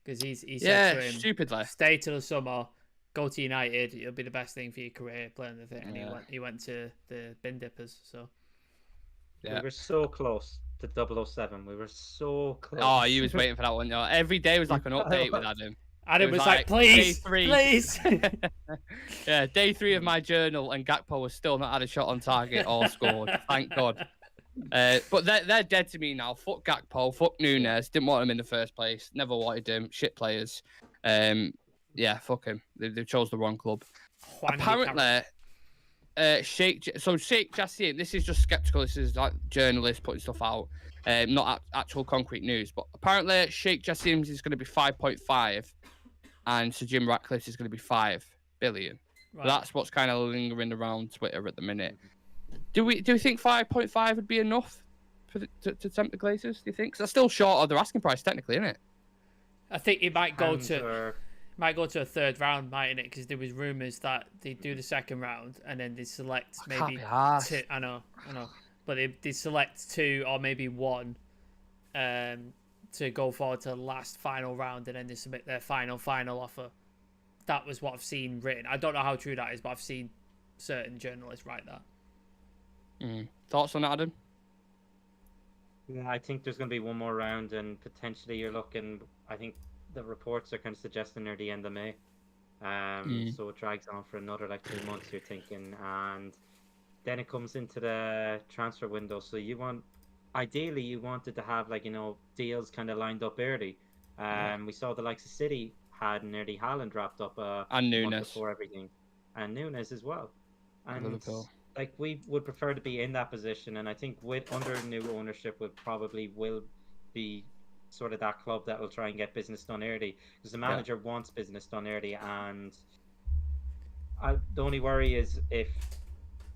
Because he said to him, stupidly, "Stay till the summer, go to United. It'll be the best thing for your career playing the thing. And he went to the bin dippers. So we were so close to 007. We were so close. Oh, he was waiting for that one. Yeah. Every day was like an update with Adam. Adam was like, please, please. Yeah, day 3 of my journal, and Gakpo was still not had a shot on target or scored. Thank God. But they're dead to me now. Fuck Gakpo, fuck Nunes. Didn't want him in the first place. Never wanted him. Shit players. Yeah, fuck him. They chose the wrong club. Apparently, Sheikh JASSIM. This is just skeptical. This is like journalists putting stuff out, not actual concrete news. But apparently, Sheikh JASSIM is going to be 5.5, and Sir Jim Ratcliffe is going to be 5 billion. Right. That's what's kind of lingering around Twitter at the minute. Do we think 5.5 would be enough to tempt the Glazers? Do you think? 'Cause that's still short of their asking price, technically, isn't it? I think it might go to a third round, mightn't it? Because there was rumours that they do the second round and then they select maybe 2. I know, but they select 2 or maybe 1 to go forward to the last final round, and then they submit their final offer. That was what I've seen written. I don't know how true that is, but I've seen certain journalists write that. Thoughts on that, Adam? Yeah, I think there's going to be one more round, and potentially you're looking. I think the reports are kind of suggesting near the end of May. So it drags on for another like 2 months. You're thinking, and then it comes into the transfer window. So ideally, you wanted to have deals kind of lined up early. We saw the likes of City had nearly Haaland wrapped up and Nunes before everything, and Nunes as well. And Liverpool. Like, we would prefer to be in that position, and I think under new ownership will be sort of that club that will try and get business done early, because the manager wants business done early. And the only worry is if,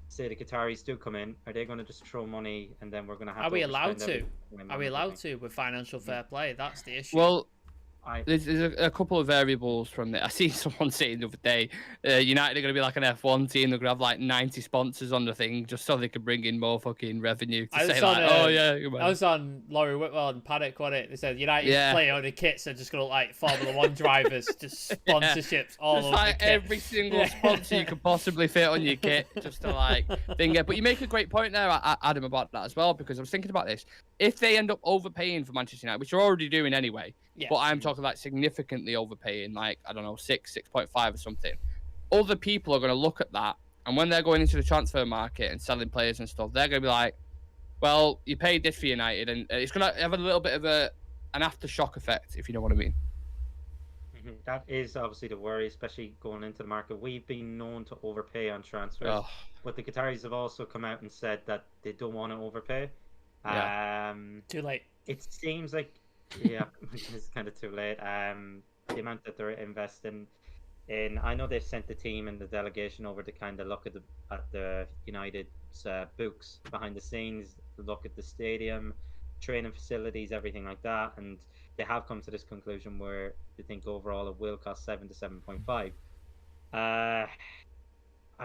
say, the Qataris do come in, are they going to just throw money and then we're going to have? Are we allowed to? Are we allowed to with financial fair play? That's the issue. Well, there's a couple of variables from there. I see someone saying the other day, United are going to be like an F1 team. They're going to have like 90 sponsors on the thing just so they can bring in more fucking revenue. I was on Laurie Whitwell and Paddock, wasn't it? They said United play on the kits are just going to look like Formula 1 drivers, just sponsorships all over like the kit. Every single sponsor you could possibly fit on your kit, just to like thing it. But you make a great point there, Adam, about that as well, because I was thinking about this. If they end up overpaying for Manchester United, which they're already doing anyway, but I'm talking like significantly overpaying, like, I don't know, 6.5 or something. Other people are going to look at that, and when they're going into the transfer market and selling players and stuff, they're going to be like, well, you paid this for United, and it's going to have a little bit of an aftershock effect, if you know what I mean. That is obviously the worry, especially going into the market. We've been known to overpay on transfers, but the Qataris have also come out and said that they don't want to overpay. Too late. It seems like, it's kind of too late. The amount that they're investing in, I know they've sent the team and the delegation over to kind of look at the United's books behind the scenes, look at the stadium, training facilities, everything like that, and they have come to this conclusion where they think overall it will cost 7 to 7.5. I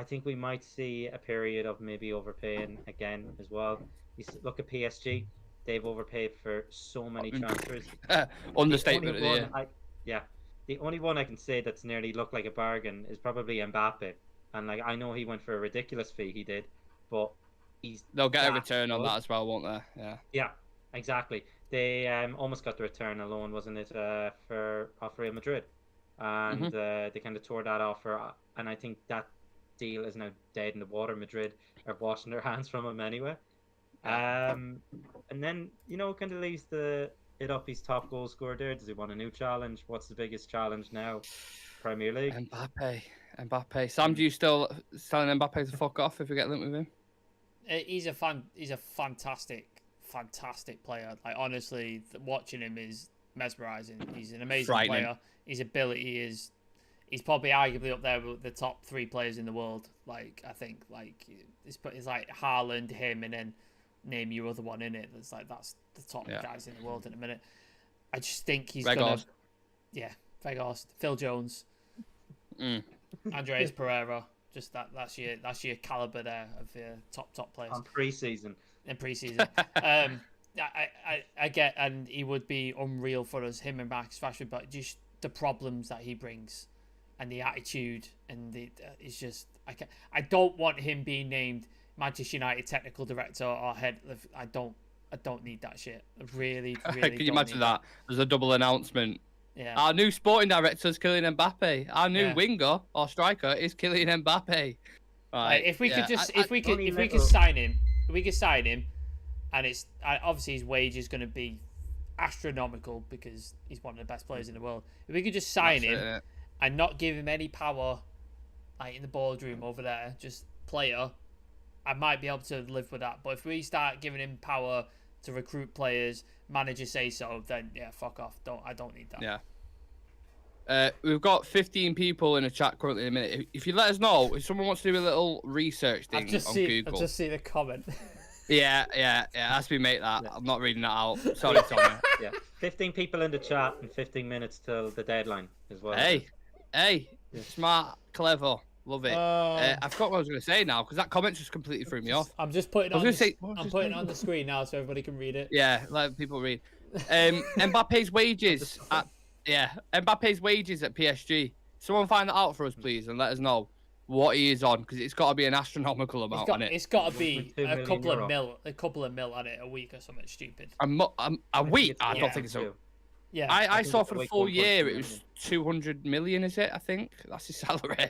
think we might see a period of maybe overpaying again as well. You look at PSG. They've overpaid for so many transfers. Understatement. The only one I can say that's nearly looked like a bargain is probably Mbappe. And like, I know he went for a ridiculous fee, he did, but they'll get a return on that as well, won't they? Yeah, exactly. They almost got the return alone, wasn't it, off Real Madrid, and they kind of tore that offer, and I think that deal is now dead in the water. Madrid are washing their hands from him anyway. And then, kind of leaves it up. He's top goal scorer there. Does he want a new challenge? What's the biggest challenge now? Premier League. Mbappe. Sam, do you still telling Mbappe to fuck off if we get linked with him? He's a fantastic player. Like, honestly, watching him is mesmerizing. He's an amazing player. His ability is. He's probably arguably up there with the top 3 players in the world. Like, I think, like, it's like Haaland, him, and then name your other one in it. That's the top guys in the world in a minute. I just think he's Weghorst. Weghorst, Phil Jones, Andreas Pereira. Just that's your caliber there of your top players. On pre-season. I get, and he would be unreal for us, him and Marcus Rashford, but just the problems that he brings. and the attitude and it's just I don't want him being named Manchester United technical director or head. I don't need that shit. I really Can you imagine that? There's a double announcement. Yeah. Our new sporting director is Kylian Mbappe. Our new winger or striker is Kylian Mbappe. Right. If we could sign him, and it's obviously his wage is going to be astronomical because he's one of the best players in the world. If we could just sign him and not give him any power, like in the boardroom over there, just player, I might be able to live with that. But if we start giving him power to recruit players, manager say so, then yeah, fuck off. I don't need that. Yeah. We've got 15 people in the chat currently in a minute. If you let us know, if someone wants to do a little research thing on Google. I've just seen a comment. Yeah. Ask me, mate, that. I'm not reading that out. Sorry, Tommy. Yeah. 15 people in the chat and 15 minutes till the deadline as well. Hey. Smart, clever. Love it. I forgot what I was going to say now because that comment just completely threw me off. I'm just putting it on the screen now so everybody can read it. Yeah, let people read. Mbappe's wages Mbappe's wages at PSG. Someone find that out for us, please, and let us know what he is on because it's got to be an astronomical amount on it. It's got to be a couple of mil on it a week or something stupid. A week? I don't think so. Yeah, I saw for the full year it was 200 million. Is it? I think that's his salary.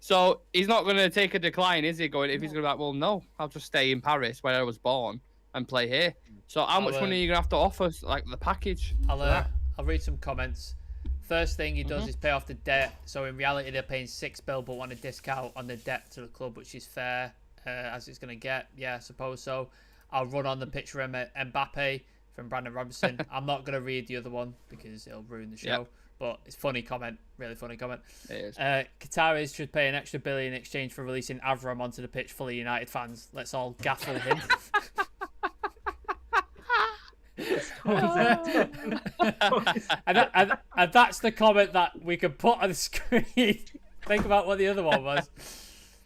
So he's not going to take a decline, is he? If he's going to be like, well, no, I'll just stay in Paris where I was born and play here. So how much money are you going to have to offer, like the package? I'll read some comments. First thing he does is pay off the debt. So in reality, they're paying £6 but want a discount on the debt to the club, which is fair as it's going to get. Yeah, I suppose so. I'll run on the picture of Mbappe from Brandon Robinson. I'm not going to read the other one because it'll ruin the show. Yep. But it's funny comment, really funny comment. It is. Qataris should pay an extra $1 billion in exchange for releasing Avram onto the pitch full of United fans. Let's all gaffle him. and that's the comment that we could put on the screen. Think about what the other one was.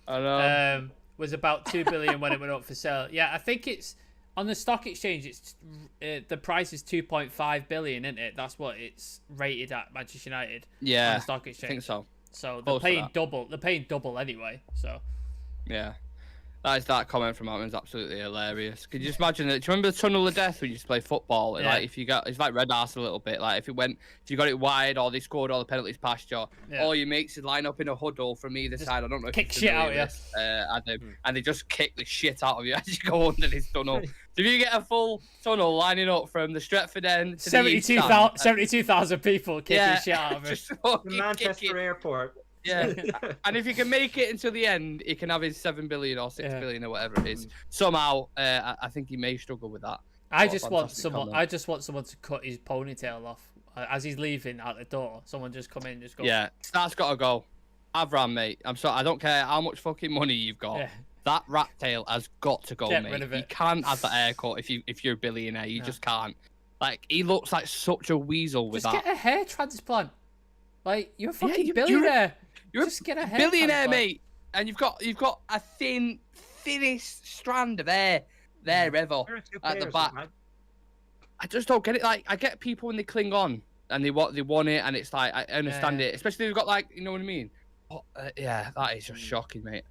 I know. Was about $2 billion when it went up for sale. Yeah, I think it's on the stock exchange. It's the price is 2.5 billion, isn't it? That's what it's rated at, Manchester United. Yeah, on the stock exchange. I think so. So they're paying double. They're paying double anyway. So yeah. That comment from Outman's absolutely hilarious. Could you just imagine it? Do you remember the tunnel of death when you used to play football? Yeah. Like it's like red arse a little bit. Like if you got it wide or they scored all the penalties past you, all your mates would line up in a huddle from either side. I don't know if kick shit out of you. And they just kick the shit out of you as you go under this tunnel. So if you get a full tunnel lining up from the Stretford end to 72,000 people kicking shit out of it. The Manchester airport. Yeah, and if you can make it until the end, he can have his 7 billion or 6 billion or whatever it is. Somehow, I think he may struggle with that. I just want someone to cut his ponytail off as he's leaving out the door. Someone just come in, just go. Yeah, that's got to go. Avram, mate. I'm sorry. I don't care how much fucking money you've got. Yeah. That rat tail has got to go, mate. Rid of it. You can't have that haircut if you're a billionaire. You just can't. Like he looks like such a weasel with that. Just get a hair transplant. Like you're a fucking billionaire. You're just get a billionaire, mate, and you've got a thinnest strand of hair there ever at the back. I just don't get it. Like I get people when they cling on and they want it, and it's like I understand it, especially if they've got like you know what I mean. But, yeah, that is just shocking, mate.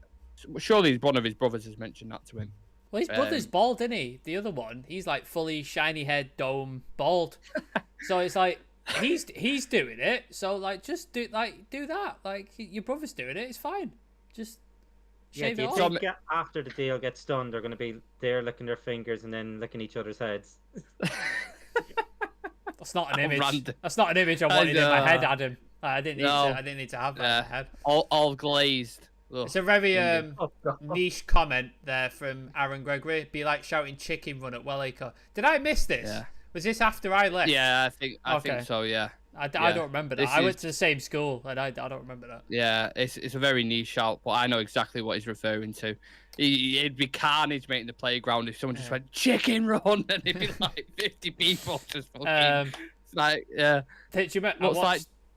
Surely one of his brothers has mentioned that to him. Well, his brother's bald, isn't he? The other one, he's like fully shiny head, dome, bald. So it's like. He's doing it, so like just do that. Like your brother's doing it, it's fine. Just shave it off. After the deal gets done, they're going to be there licking their fingers and then licking each other's heads. That's not an image. That's not an image I wanted in my head, Adam. I didn't need to have that in my head. All glazed. Ugh. It's a very niche comment there from Aaron Gregory. Be like shouting chicken run at Wellacre. Did I miss this? Yeah. Was this after I left? Yeah, I think so. Yeah. I don't remember that. I went to the same school, and I don't remember that. Yeah, it's a very niche shout, but I know exactly what he's referring to. It'd be carnage, mate, in the playground if someone just went chicken run, and it'd be like 50 people just fucking. It's like, yeah.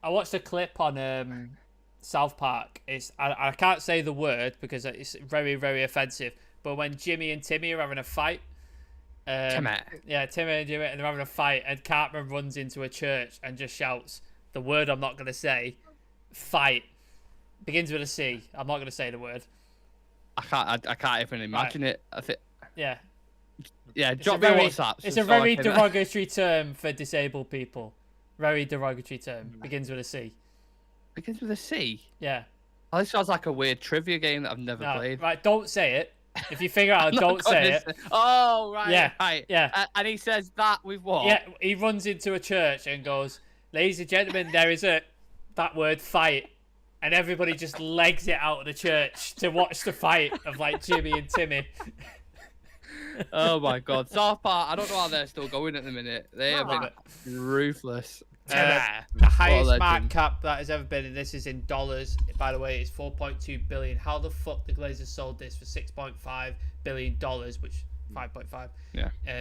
I watched a clip on South Park. I can't say the word because it's very, very offensive. But when Jimmy and Timmy are having a fight. Timmy and Jimmy, and they're having a fight, and Cartman runs into a church and just shouts the word I'm not going to say, fight. Begins with a C. I'm not going to say the word. I can't even imagine it. I think. Yeah. Yeah, drop me a WhatsApp. It's a very derogatory term for disabled people. Very derogatory term. Begins with a C. Begins with a C? Yeah. Oh, this sounds like a weird trivia game that I've never played. Right, don't say it. If you figure out, don't say it. Oh, right. Yeah. Right. Yeah. And he says that with what? Yeah, he runs into a church and goes, "Ladies and gentlemen, there is that word fight." And everybody just legs it out of the church to watch the fight of like Jimmy and Timmy. Oh my God, South Park! I don't know how they're still going at the minute. They have been ruthless. The highest market cap that has ever been, and this is in dollars. By the way, it's 4.2 billion. How the fuck the Glazers sold this for 6.5 billion dollars, which 5.5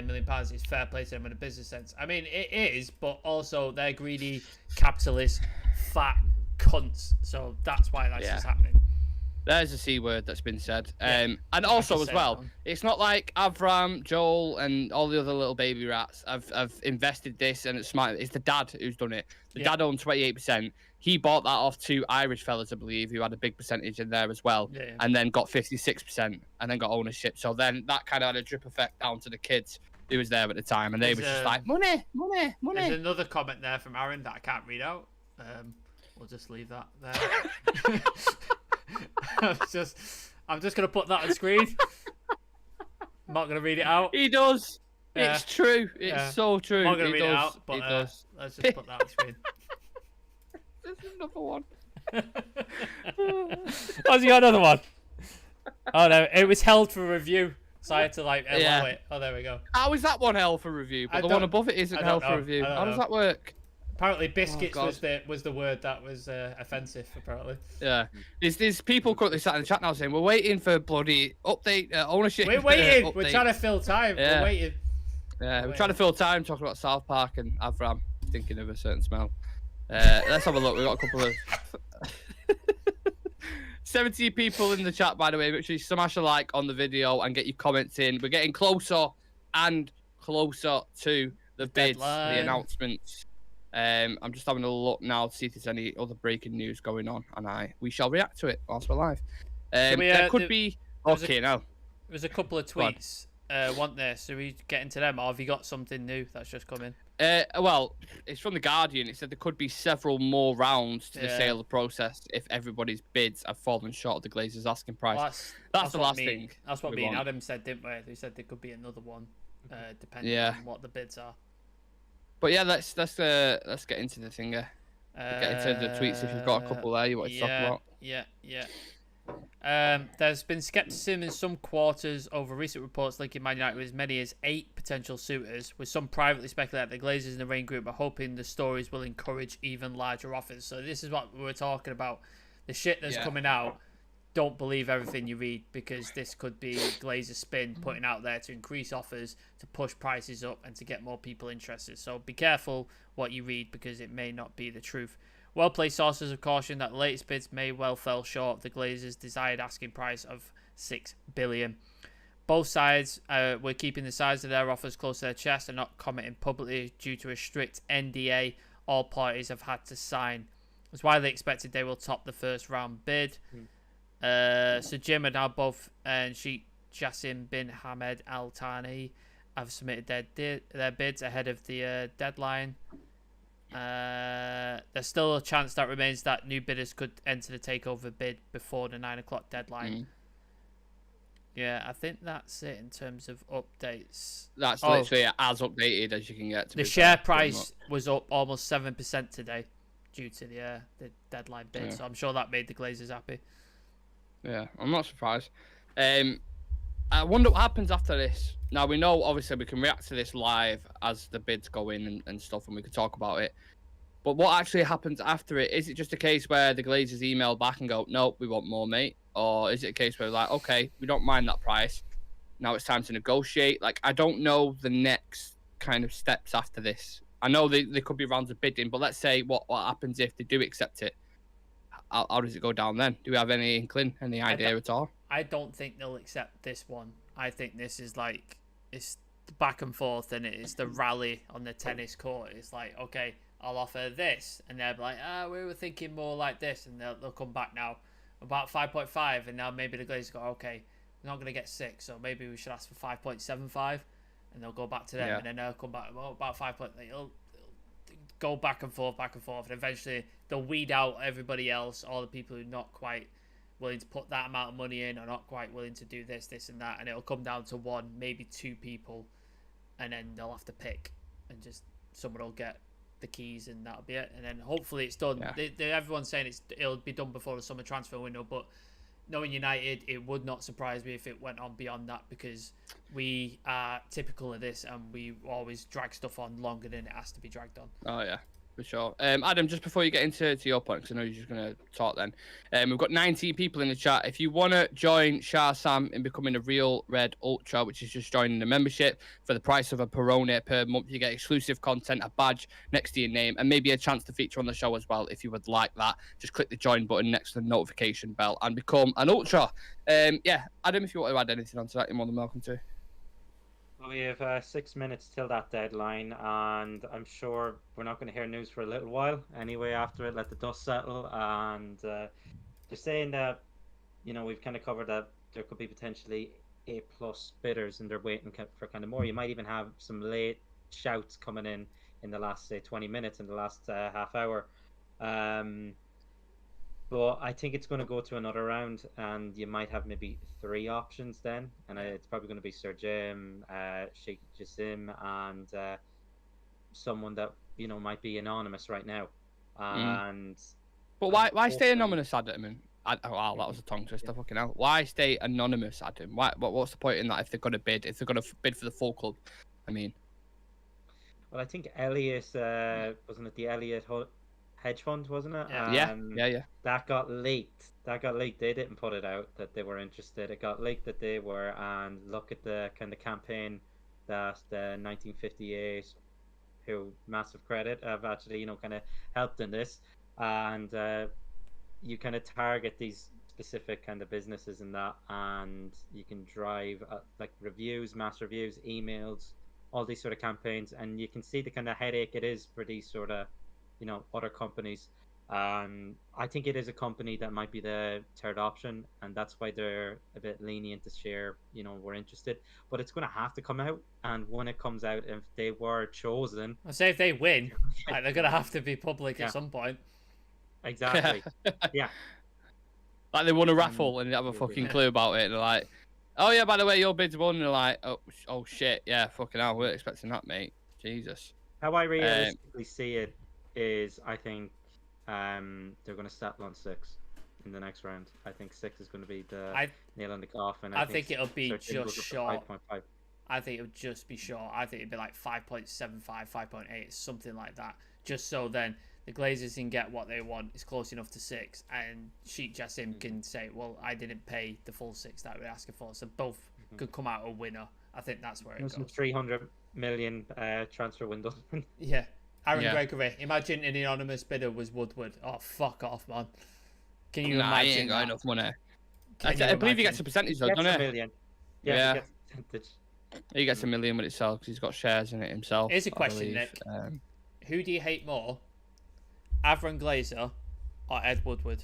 million pounds is fair play to them in a business sense. I mean, it is, but also they're greedy, capitalist, fat cunts. So that's why that's just happening. There's a C word that's been said. And also as well, it's not like Avram, Joel, and all the other little baby rats have invested this and it's smart. It's the dad who's done it. The dad owned 28%. He bought that off two Irish fellas, I believe, who had a big percentage in there as well. And then got 56% and then got ownership. So then that kind of had a drip effect down to the kids who was there at the time. And they were just like, money, money, money. There's another comment there from Aaron that I can't read out. We'll just leave that there. I'm just gonna put that on screen. I'm not gonna read it out. He does. Yeah. It's true. It's so true. I'm not gonna read it out, but let's just put that on screen. There's another one. Oh, you got another one? Oh no, it was held for review, so I had to like allow it. Oh, there we go. How is that one held for review? But the one above it isn't held for review. How does that work? Apparently, biscuits was the word that was offensive. Apparently, yeah. There's people currently sat in the chat now saying we're waiting for bloody update ownership. We're waiting. We're trying to fill time. Yeah. We're waiting. Yeah, we're trying to fill time talking about South Park and Avram thinking of a certain smell. Let's have a look. We've got a couple of 70 people in the chat, by the way. Make sure you smash a like on the video and get your comments in. We're getting closer and closer to the bids, the announcements. I'm just having a look now to see if there's any other breaking news going on, and we shall react to it whilst we're live. There could be. Okay, now there's a couple of tweets. Want there? So we get into them, or have you got something new that's just come in? Well, it's from the Guardian. It said there could be several more rounds to the sale process if everybody's bids have fallen short of the Glazers' asking price. Well, that's the last thing. That's what me and Adam said, didn't we? They said there could be another one, depending on what the bids are. But yeah, let's get into the thing. Get into the tweets if you've got a couple there you want to talk about. There's been skepticism in some quarters over recent reports linking Man United with as many as 8 potential suitors, with some privately speculating that the Glazers and the Rain Group are hoping the stories will encourage even larger offers. So this is what we were talking about. The shit that's coming out, don't believe everything you read, because this could be Glazer spin putting out there to increase offers, to push prices up, and to get more people interested. So be careful what you read, because it may not be the truth. Well-placed sources have cautioned that the latest bids may well fell short of the Glazers' desired asking price of $6 billion. Both sides were keeping the size of their offers close to their chest and not commenting publicly due to a strict NDA all parties have had to sign. It's widely expected they will top the first round bid. So Jim and now both and Sheikh JASSIM bin Hamed Al Thani have submitted their bids ahead of the deadline. There's still a chance that remains that new bidders could enter the takeover bid before the 9 o'clock deadline. Yeah, I think that's it in terms of updates. That's literally as updated as you can get. The share price was up almost 7% today due to the deadline bid. So I'm sure that made the Glazers happy. Yeah, I'm not surprised. I wonder what happens after this. Now, we know, obviously, we can react to this live as the bids go in and stuff, and we can talk about it. But what actually happens after it? Is it just a case where the Glazers email back and go, nope, we want more, mate? Or is it a case where like, okay, we don't mind that price. Now it's time to negotiate. Like, I don't know the next kind of steps after this. I know there could be rounds of bidding, but let's say what happens if they do accept it. How does it go down then? Do we have any inkling, any idea at all? I don't think they'll accept this one. I think this is like, it's back and forth, and it's the rally on the tennis court. It's like, okay, I'll offer this, and they'll be like, we were thinking more like this, and they'll come back now. about 5.5, and now maybe the Glazers go, okay, we're not going to get 6, so maybe we should ask for 5.75, and they'll go back to them, and then they'll come back, well, about 5. It'll go back and forth, and eventually they'll weed out everybody else, all the people who are not quite willing to put that amount of money in, or not quite willing to do this, and that, and it'll come down to 1, maybe 2 people, and then they'll have to pick, and just someone will get the keys, and that'll be it. And then hopefully it's done. Everyone's saying it'll be done before the summer transfer window, but knowing United, it would not surprise me if it went on beyond that, because we are typical of this, and we always drag stuff on longer than it has to be dragged on. Oh yeah, for sure. Adam, just before you get into your point, because I know you're just going to talk then, we've got 19 people in the chat. If you want to join JASSIM in becoming a Real Red Ultra, which is just joining the membership for the price of a Peroni per month, you get exclusive content, a badge next to your name, and maybe a chance to feature on the show as well if you would like that. Just click the join button next to the notification bell and become an Ultra. Yeah, Adam, if you want to add anything onto that, you're more than welcome to. We have 6 minutes till that deadline, and I'm sure we're not going to hear news for a little while. Anyway, after it, let the dust settle. And they're saying that, you know, we've kind of covered that there could be potentially A+ bidders, and they're waiting for kind of more. You might even have some late shouts coming in the last, say, 20 minutes, in the last half hour. But I think it's going to go to another round, and you might have maybe 3 options then, and it's probably going to be Sir Jim, Sheikh JASSIM, and someone that, you know, might be anonymous right now. And but why stay anonymous, Adam? Wow, that was a tongue twister. Fucking hell. Why stay anonymous, Adam? What's the point in that if they're going to bid? If they're going to bid for the full club, I mean. Well, I think Elliot, wasn't it the Elliot hedge fund, wasn't it? Yeah. That got leaked. They didn't put it out that they were interested. It got leaked that they were, and look at the kind of campaign that the 1958, who, massive credit, have actually, you know, kind of helped in this. And you kind of target these specific kind of businesses in that, and you can drive like reviews, mass reviews, emails, all these sort of campaigns, and you can see the kind of headache it is for these sort of, you know, other companies. I think it is a company that might be the third option, and that's why they're a bit lenient to share, you know, we're interested. But it's going to have to come out, and when it comes out, if they were chosen, I say if they win, like, they're going to have to be public at some point. Exactly. Yeah. Like they won a raffle and they have a fucking clue about it. And they're like, oh yeah, by the way, your bid's won. And they're like, oh shit, yeah, fucking hell, we're expecting that, mate. Jesus. How I realistically see it is, I think they're going to settle on 6 in the next round. I think 6 is going to be the nail in the coffin. I think it'll be just short. 5.5. I think it would just be short. I think it'd be like 5.75, 5.8, something like that. Just so then the Glazers can get what they want. It's close enough to 6, and Sheikh JASSIM can say, well, I didn't pay the full 6 that we're asking for. So both could come out a winner. I think that's where it goes. 300 million transfer window. Yeah. Aaron Gregory. Imagine an anonymous bidder was Woodward. Oh, fuck off, man. Can you imagine? He ain't got enough money. I believe he gets a percentage, though, doesn't he? $1 million. Yeah. He gets a percentage. He gets $1 million with itself because he's got shares in it himself. Here's a question, Nick. Who do you hate more, Avram Glazer or Ed Woodward?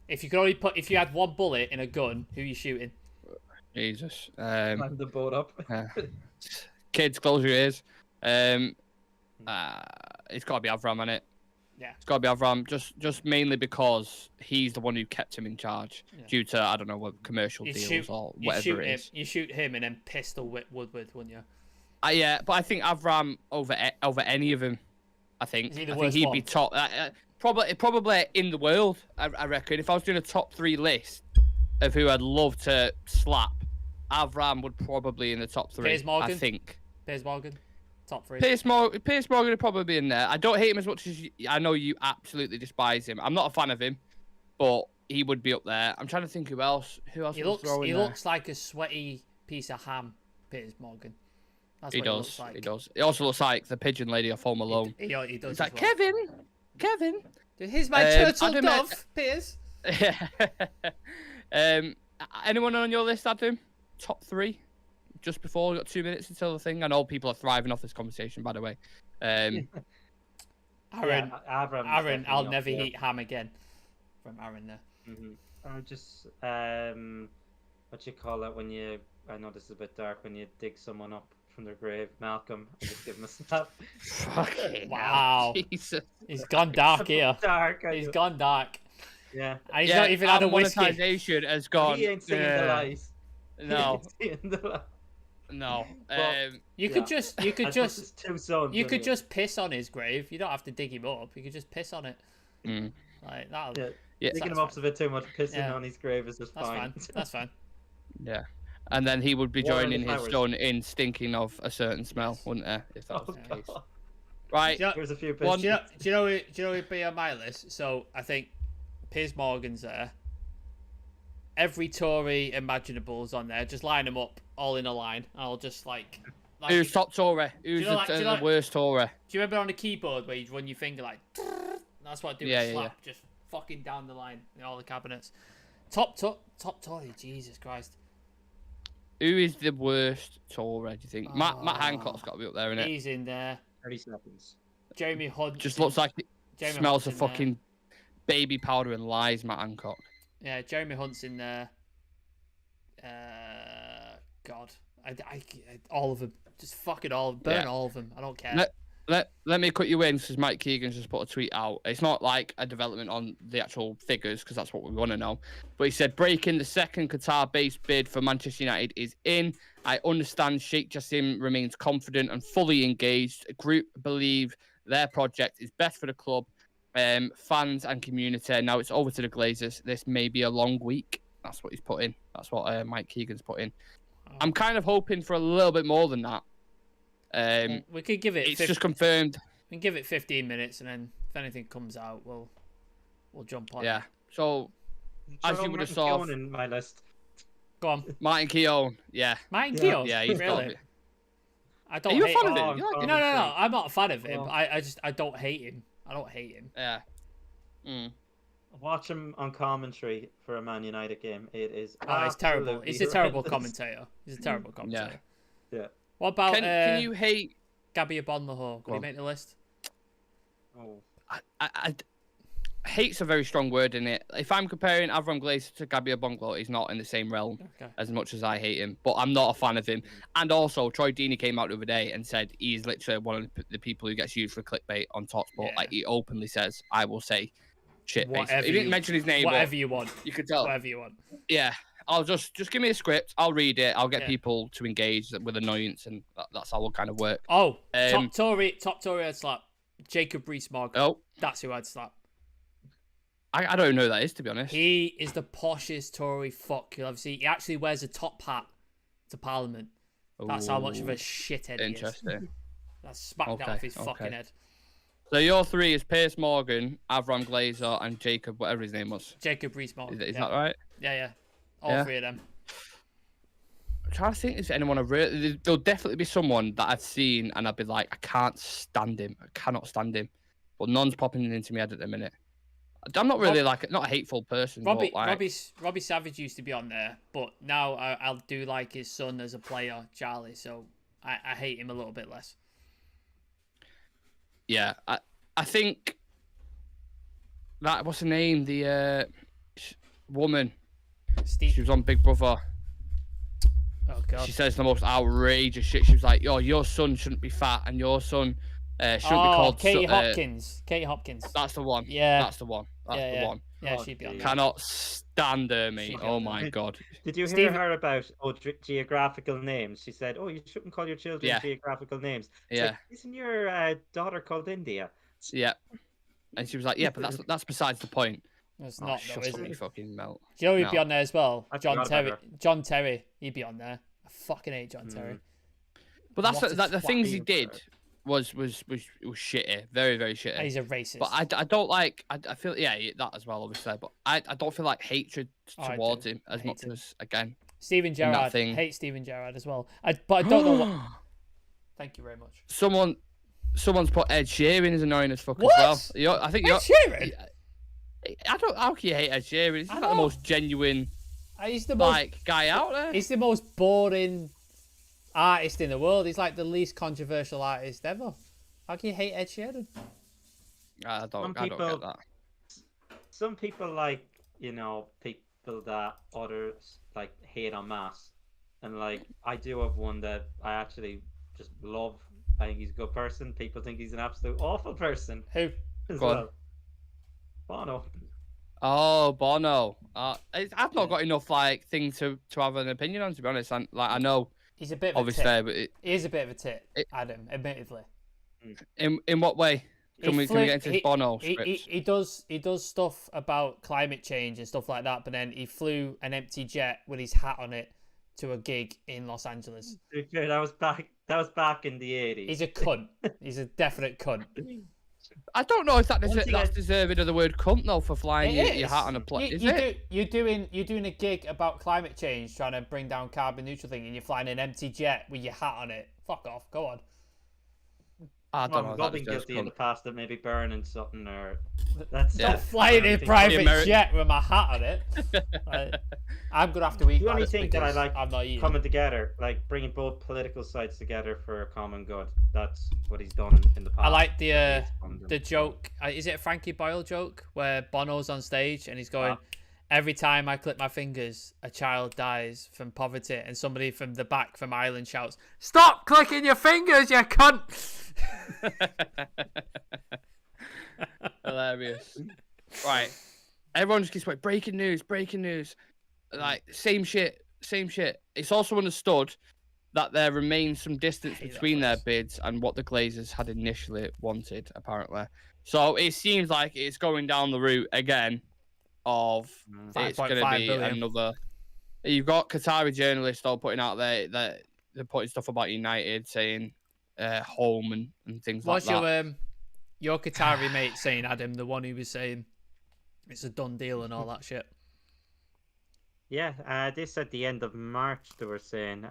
If you could only if you had one bullet in a gun, who are you shooting? Jesus. Climb the boat up. Kids, close your ears. It's got to be Avram, hasn't it? Yeah. It's got to be Avram, just mainly because he's the one who kept him in charge due to, I don't know, what commercial deals or whatever it is. You shoot him and then pistol Woodward, wouldn't you? Yeah, but I think Avram over any of them. I think he'd be top. Probably in the world. I reckon if I was doing a top 3 list of who I'd love to slap, Avram would probably in the top 3. Piers Morgan? I think. Piers Morgan, top 3. Piers Morgan would probably be in there. I don't hate him as much as I know you absolutely despise him. I'm not a fan of him, but he would be up there. I'm trying to think who else. He looks like a sweaty piece of ham, Piers Morgan. That's what he looks like. He does. He also looks like the pigeon lady off Home Alone. He does. He's like, Kevin. Here's my turtle dove, Piers. Anyone on your list, Adam? Top 3? Just before we got 2 minutes until the thing. I know people are thriving off this conversation, by the way. Aaron, Avram. Aaron, I'll never eat ham again. From Aaron there. Or just what you call it when you? I know this is a bit dark when you dig someone up from their grave, Malcolm, and just give him a slap. Fucking wow, Jesus. He's gone dark here. Dark. He's gone dark. Yeah. And he's not even had a whiskey. Monetization has gone. He ain't singing the lies. No. He ain't singing the lies. No. Well, you could just two sons, you could just piss on his grave. You don't have to dig him up. You could just piss on it. Like that'll. Yeah. Digging him up's a bit too much. Pissing on his grave is just fine. That's fine. Yeah. And then he would be joining his son in stinking of a certain smell, wouldn't he? If that was the case. Right. Here's a few do you know who'd be on my list? So I think Piers Morgan's there. Every Tory imaginable is on there. Just line them up all in a line. I'll just like who's top Tory? Who's the worst Tory? Do you remember on the keyboard where you run your finger like? That's what I do. Slap just fucking down the line in all the cabinets. Top Tory. Jesus Christ. Who is the worst Tory, do you think? Matt Hancock's got to be up there, innit? He's in there. 30 seconds. Jeremy Hunt. Just looks like it smells of fucking baby powder and lies, Matt Hancock. Yeah, Jeremy Hunt's in there. God. I all of them. Just fucking all of them. Burn all of them. I don't care. Let me cut you in, because Mike Keegan's just put a tweet out. It's not like a development on the actual figures, because that's what we want to know. But he said, breaking the second Qatar-based bid for Manchester United is in. I understand Sheikh Jassim remains confident and fully engaged. A group believe their project is best for the club, fans and community. Now it's over to the Glazers. This may be a long week. That's what he's put in. That's what Mike Keegan's put in. I'm kind of hoping for a little bit more than that. We could give it. It's just confirmed. We can give it 15 minutes, and then if anything comes out, we'll jump on. Yeah. So, as you would have saw in my list. Go on, Martin Keown. Yeah. Martin Keown. Yeah, he's really. I don't. Are you hate a fan him. of him? No. I'm not a fan of him. I don't hate him. I don't hate him. Yeah. Watch him on commentary for a Man United game. It is. Oh, it's terrible. He's a terrible commentator. He's a terrible commentator. Yeah. What about can you hate Gabby Abonlahor? Could he make the list? Oh. Hate's a very strong word in it. If I'm comparing Avram Glazer to Gabby Abonlahor, he's not in the same realm as much as I hate him. But I'm not a fan of him. And also, Troy Deeney came out the other day and said he's literally one of the people who gets used for clickbait on TalkSport. Yeah. Like, he openly says, I will say shit. Whatever he didn't mention his name. Whatever you want. You could tell. Whatever you want. Yeah. I'll just give me a script. I'll read it. I'll get people to engage with annoyance, and that's how we'll kind of work. Oh, top Tory I'd slap. Jacob Rees-Mogg. Oh, that's who I'd slap. I don't know who that is, to be honest. He is the poshest Tory fuck you'll ever see. He actually wears a top hat to Parliament. That's how much of a shithead he is. Interesting. That's smacked out of his fucking head. So your three is Piers Morgan, Avram Glazer, and Jacob, whatever his name was. Jacob Rees-Mogg. Is that right? Yeah. All three of them. I'm trying to think if anyone there'll definitely be someone that I've seen and I'd be like, I can't stand him. I cannot stand him. But none's popping into my head at the minute. I'm not really not a hateful person. Robbie Savage used to be on there, but now I'll do like his son as a player, Charlie. So I hate him a little bit less. Yeah, I think that what's her name? The woman. Steve. She was on Big Brother. Oh God. She says the most outrageous shit. She was like, "Yo, your son shouldn't be fat, and your son shouldn't be called." Katie Hopkins. Katie Hopkins. That's the one. Yeah. That's the one. That's the one. Yeah, she'd be on. Cannot stand her, mate. Oh my God. Did you hear her about geographical names? She said, "Oh, you shouldn't call your children geographical names." It's like, isn't your daughter called India? Yeah. And she was like, "Yeah, but that's besides the point." It's not, though, is it? Fucking melt. Do you know who'd be on there as well? John Terry. He'd be on there. I fucking hate John Terry. But that's the things he did was shitty. Very, very shitty. He's a racist. But I don't like. I feel that as well, obviously. But I don't feel like hatred towards him as much as Steven Gerrard. Hate Steven Gerrard as well. But I don't know what. Thank you very much. Someone's put Ed Sheeran is annoying as fuck what? as well. I think Ed Sheeran. How can you hate Ed Sheeran? He's not the most genuine. He's the most guy out there. He's the most boring artist in the world. He's like the least controversial artist ever. How can you hate Ed Sheeran? I don't get that. Some people like, people that others like hate en masse, and like I do have one that I actually just love. I think he's a good person. People think he's an absolute awful person. Who? As Go on. well. Bono. Oh, Bono. I've not got enough thing to have an opinion on, to be honest. And I know he's a bit of obviously, a tit. but He is a bit of a tit, Adam, admittedly. In what way? Can we get into his Bono scripts? He does stuff about climate change and stuff like that, but then he flew an empty jet with his hat on it to a gig in Los Angeles. That was back in the 80s. He's a cunt. He's a definite cunt. I don't know if that's deserving of the word cunt though, for flying your hat on a plane. You're doing a gig about climate change, trying to bring down carbon neutral thing, and you're flying an empty jet with your hat on it. Fuck off. Go on. I don't know. I've been guilty in the past of maybe burning something or Stop flying a private jet with my hat on it. I'm gonna have to eat. The only thing that I like I'm not eating. Coming together, like bringing both political sides together for a common good. That's what he's done in the past. I like the joke. Is it a Frankie Boyle joke where Bono's on stage and he's going, "Every time I clip my fingers, a child dies from poverty," and somebody from the back from Ireland shouts, "Stop clicking your fingers, you cunt!" Hilarious. Right. Everyone just keeps like breaking news. Like same shit. It's also understood that there remains some distance between their bids and what the Glazers had initially wanted, apparently. So it seems like it's going down the route again of it's going to be another. You've got Qatari journalists all putting out there that they're putting stuff about United, saying home and things like that. What's your Qatari mate saying, Adam, the one who was saying it's a done deal and all that shit? Yeah, this at the end of March they were saying,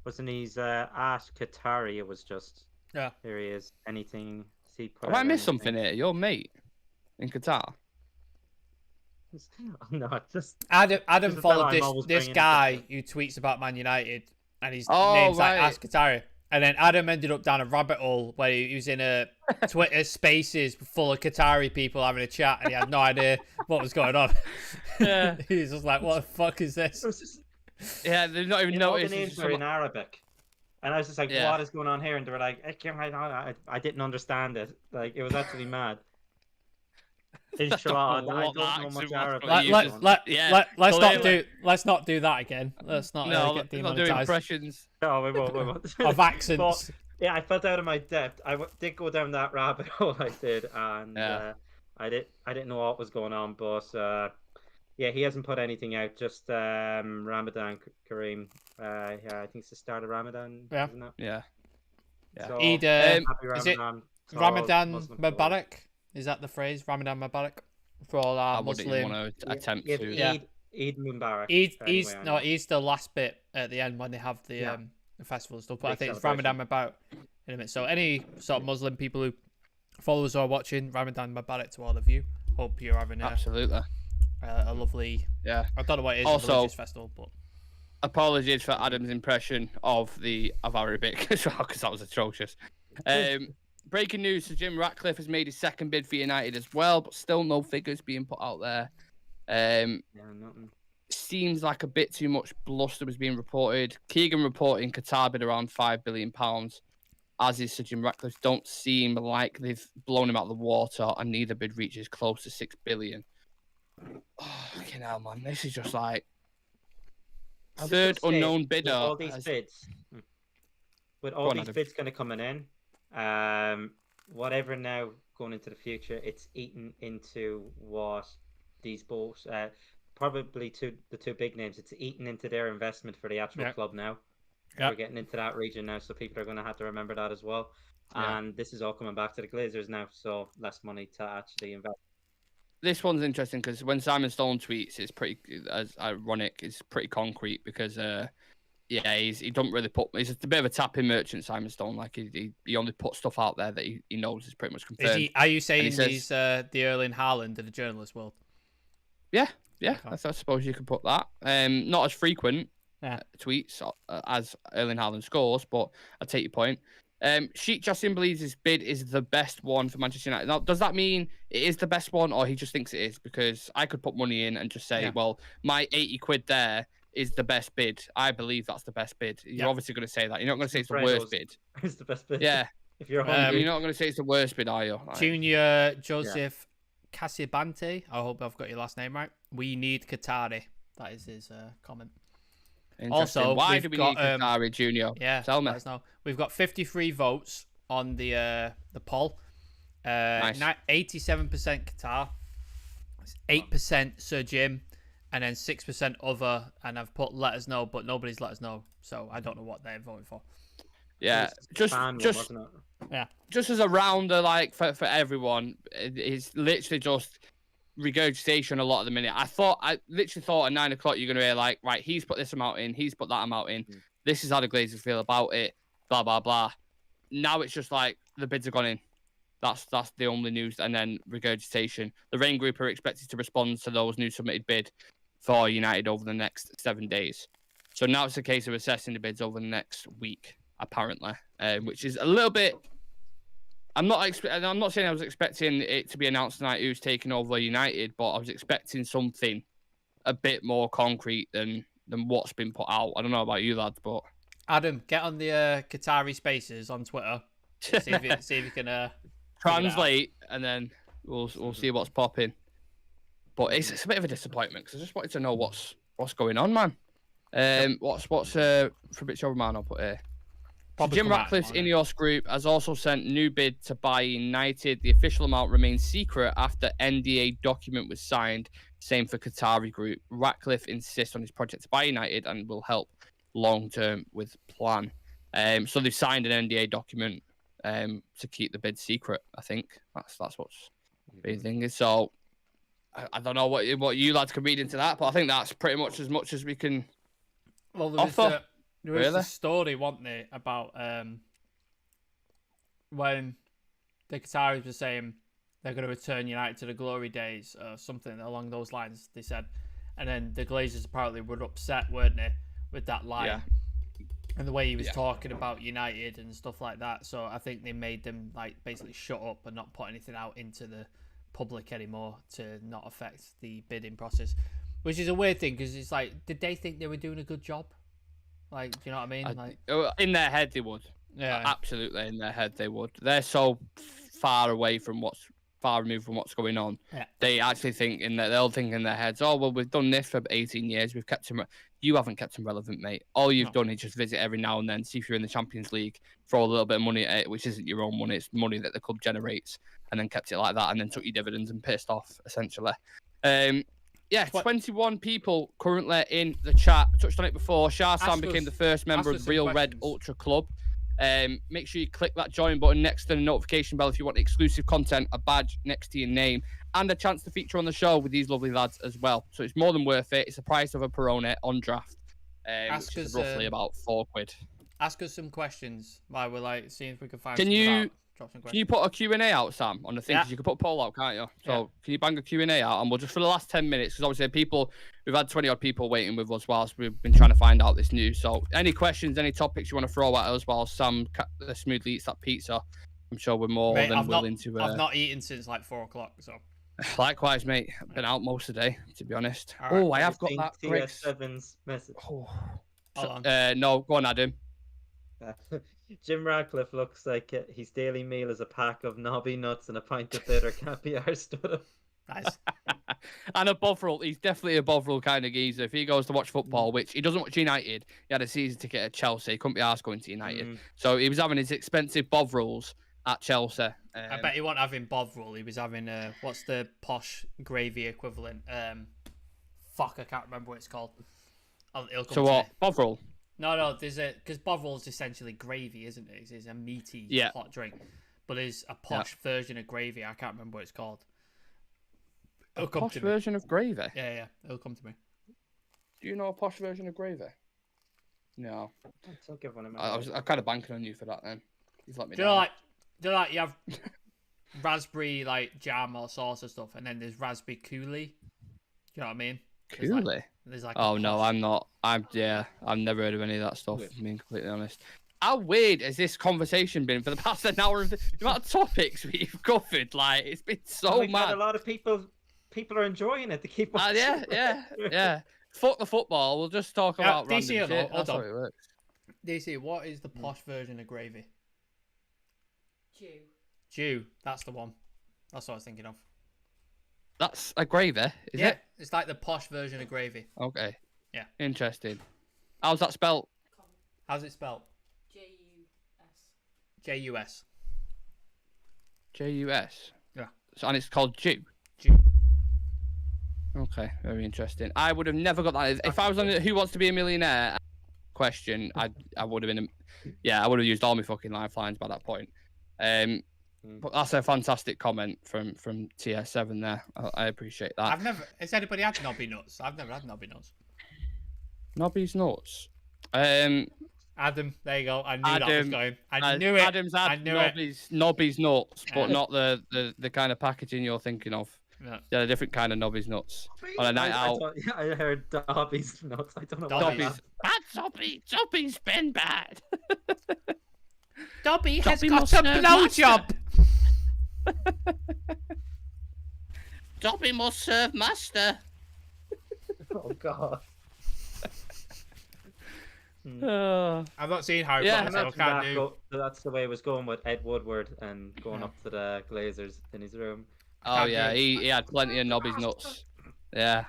wasn't he's Ash Qatari? It was just here he is. Anything? Have I missed something here? Your mate in Qatar? No, just Adam followed this guy who tweets about Man United, and his name's like Ash Qatari. And then Adam ended up down a rabbit hole where he was in a Twitter Spaces full of Qatari people having a chat, and he had no idea what was going on. Yeah, he was just like, "What the fuck is this?" Yeah, they've not even noticed. The names were in Arabic, and I was just like, "What is going on here?" And they were like, "I didn't understand it. Like, it was actually mad." Inshallah, I don't know much Arabic. Let's not do that again. Let's not get demonetized. Not do impressions. No, we won't. Of accents. But, I felt out of my depth. I did go down that rabbit hole. I did, and I didn't know what was going on. But he hasn't put anything out. Just Ramadan Kareem. I think it's the start of Ramadan. Yeah. Isn't it? Yeah. So, Eid, happy Ramadan. is it Ramadan Mubarak? Is that the phrase? Ramadan Mubarak for all our Muslim. I wouldn't want to attempt to. Eid Mubarak. Eid's the last bit at the end when they have the festival and stuff. But I think it's Ramadan Mubarak in a minute. So any sort of Muslim people who follow us or are watching, Ramadan Mubarak to all of you. Hope you're having a lovely. Yeah. I don't know what it is. Also, a religious festival, but apologies for Adam's impression of Arabic as well, because that was atrocious. Breaking news: so Jim Ratcliffe has made his second bid for United as well, but still no figures being put out there. Nothing. Seems like a bit too much bluster was being reported. Keegan reporting Qatar bid around £5 billion, as is Sir Jim Ratcliffe. Don't seem like they've blown him out of the water, and neither bid reaches close to £6 billion. Oh, fucking hell, man! This is just like third unknown bidder. With all these bids, kind of coming in. Whatever now going into the future, it's eaten into what these both probably the two big names. It's eaten into their investment for the actual club now. We're getting into that region now, so people are going to have to remember that as well. And this is all coming back to the Glazers now, so less money to actually invest. This one's interesting because when Simon Stone tweets, it's pretty as ironic. It's pretty concrete because he don't really put. He's a bit of a tapping merchant, Simon Stone. Like he only puts stuff out there that he knows is pretty much confirmed. Are you saying he's the Erling Haaland of the journalist world? Yeah. I suppose you could put that. Not as frequent tweets as Erling Haaland scores, but I take your point. Sheikh JASSIM believes his bid is the best one for Manchester United. Now, does that mean it is the best one, or he just thinks it is? Because I could put money in and just say, well, my 80 quid there is the best bid. I believe that's the best bid. You're obviously going to say that. You're not going to say it's the worst bid. It's the best bid. Yeah. If you're you're not going to say it's the worst bid, are you? Like, Junior Joseph Casibante. I hope I've got your last name right. We need Qatari. That is his comment. Also, why do we need Qatari, Junior? Yeah, tell me. We've got 53 votes on the poll. 87% Qatar, 8% Sir Jim, and then 6% other. And I've put let us know, but nobody's let us know, so I don't know what they're voting for. Yeah, just as a rounder, like for everyone, it's literally just regurgitation a lot of the minute. I literally thought at 9 o'clock you're gonna be like, right, he's put this amount in, he's put that amount in. This is how the Glazers feel about it. Blah blah blah. Now it's just like the bids have gone in. That's the only news, and then regurgitation. The Rain Group are expected to respond to those new submitted bid for United over the next 7 days. So now it's a case of assessing the bids over the next week, apparently, which is a little bit. I'm not saying I was expecting it to be announced tonight who's taking over United, but I was expecting something a bit more concrete than what's been put out. I don't know about you lads, but Adam, get on the Qatari Spaces on Twitter. See if you can translate, and then we'll see what's popping. But it's a bit of a disappointment because I just wanted to know what's going on, man. What's Fabrizio Romano put here? So Jim Ratcliffe's Ineos Group has also sent new bid to buy United. The official amount remains secret after NDA document was signed. Same for Qatari Group. Ratcliffe insists on his project to buy United and will help long term with plan. So they've signed an NDA document to keep the bid secret. I think that's what's the thing is. So I don't know what you lads can read into that, but I think that's pretty much as we can offer. There was a story, wasn't there, about when the Qataris were saying they're going to return United to the glory days or something along those lines, they said. And then the Glazers apparently were upset, weren't they, with that line. Yeah. And the way he was talking about United and stuff like that. So I think they made them like basically shut up and not put anything out into the public anymore to not affect the bidding process. Which is a weird thing because it's like, did they think they were doing a good job? Like, do you know what I mean? Like, in their head, they would. Yeah, absolutely. In their head, they would. They're so far removed from what's going on. Yeah. They actually think they'll think in their heads, oh well, we've done this for 18 years. We've kept him. You haven't kept him relevant, mate. All you've done is just visit every now and then, see if you're in the Champions League, throw a little bit of money at it, which isn't your own money. It's money that the club generates, and then kept it like that, and then took your dividends and pissed off essentially. 21 people currently in the chat. I touched on it before. Shah-Sam became the first member of the Real Red Ultra Club. Make sure you click that join button next to the notification bell if you want exclusive content, a badge next to your name, and a chance to feature on the show with these lovely lads as well. So it's more than worth it. It's the price of a Peroni on draft, which is roughly about £4. Ask us some questions while we're like seeing if we can find. Can you put a Q&A out, Sam, on the thing? Because you can put a poll out, can't you? So can you bang a Q&A out? And we'll just, for the last 10 minutes, because obviously we've had 20-odd people waiting with us whilst we've been trying to find out this news. So any questions, any topics you want to throw at us while Sam smoothly eats that pizza, I'm sure we're more than willing to... I've not eaten since like 4 o'clock, so... Likewise, mate. I've been out most of the day, to be honest. Right. I have got that. TS7's message. No, go on, Adam. Jim Ratcliffe looks like his daily meal is a pack of knobby nuts and a pint of bitter can't be stood up. Nice. And a Bovril. He's definitely a Bovril kind of geezer. If he goes to watch football, which he doesn't watch United, he had a season ticket at Chelsea. He couldn't be arsed going to United. So he was having his expensive Bovrils at Chelsea. I bet he wasn't having Bovril. He was having, what's the posh gravy equivalent? I can't remember what it's called. So what? Bovril? No, there's because Bovril's essentially gravy, isn't it? It's a meaty hot drink. But there's a posh version of gravy. I can't remember what it's called. A posh version of gravy? Yeah. It'll come to me. Do you know a posh version of gravy? No. I'll give one of I'm kind of banking on you for that then. You've let me down. Do you know, like you have raspberry like jam or sauce or stuff, and then there's raspberry coulis? Do you know what I mean? Coulis? There's like oh no, I'm not. I've never heard of any of that stuff. Being completely honest, how weird has this conversation been for the past an hour? The amount of topics we've covered, like it's been so We've got mad. a lot of people are enjoying it. To keep watching. Yeah. Fuck the football. We'll just talk about DC, random shit. That's how hold it works. DC, what is the posh version of gravy? Jew. That's the one. That's what I was thinking of. That's a gravy, is it? It's like the posh version of gravy. Okay. Yeah. Interesting. How's that spelled? How's it spelled? J-U-S. J-U-S? Yeah. So, and it's called Jew? Jew. Okay, very interesting. I would have never got that. If I was on the Who Wants to Be a Millionaire question, I would have been... I would have used all my fucking lifelines by that point. But that's a fantastic comment from TS7 there. I appreciate that. Has anybody had knobby nuts? I've never had knobby nuts. Knobby's nuts. Adam, there you go. I knew that was going. I knew it. Adam's had Nobby's nuts, but not the kind of packaging you're thinking of. Yeah. They're a different kind of Nobby's nuts. On a night out. I heard Dobby's nuts. I don't know Dobby's. Bad Dobby. Dobby's been bad. Dobby has Dobby got must a serve blowjob. Dobby must serve master. Oh God. I've not seen Harry Potter, so I can't do. That's the way it was going with Ed Woodward and going up to the Glazers in his room. Oh yeah, he had plenty of Nobby's nuts. Yeah,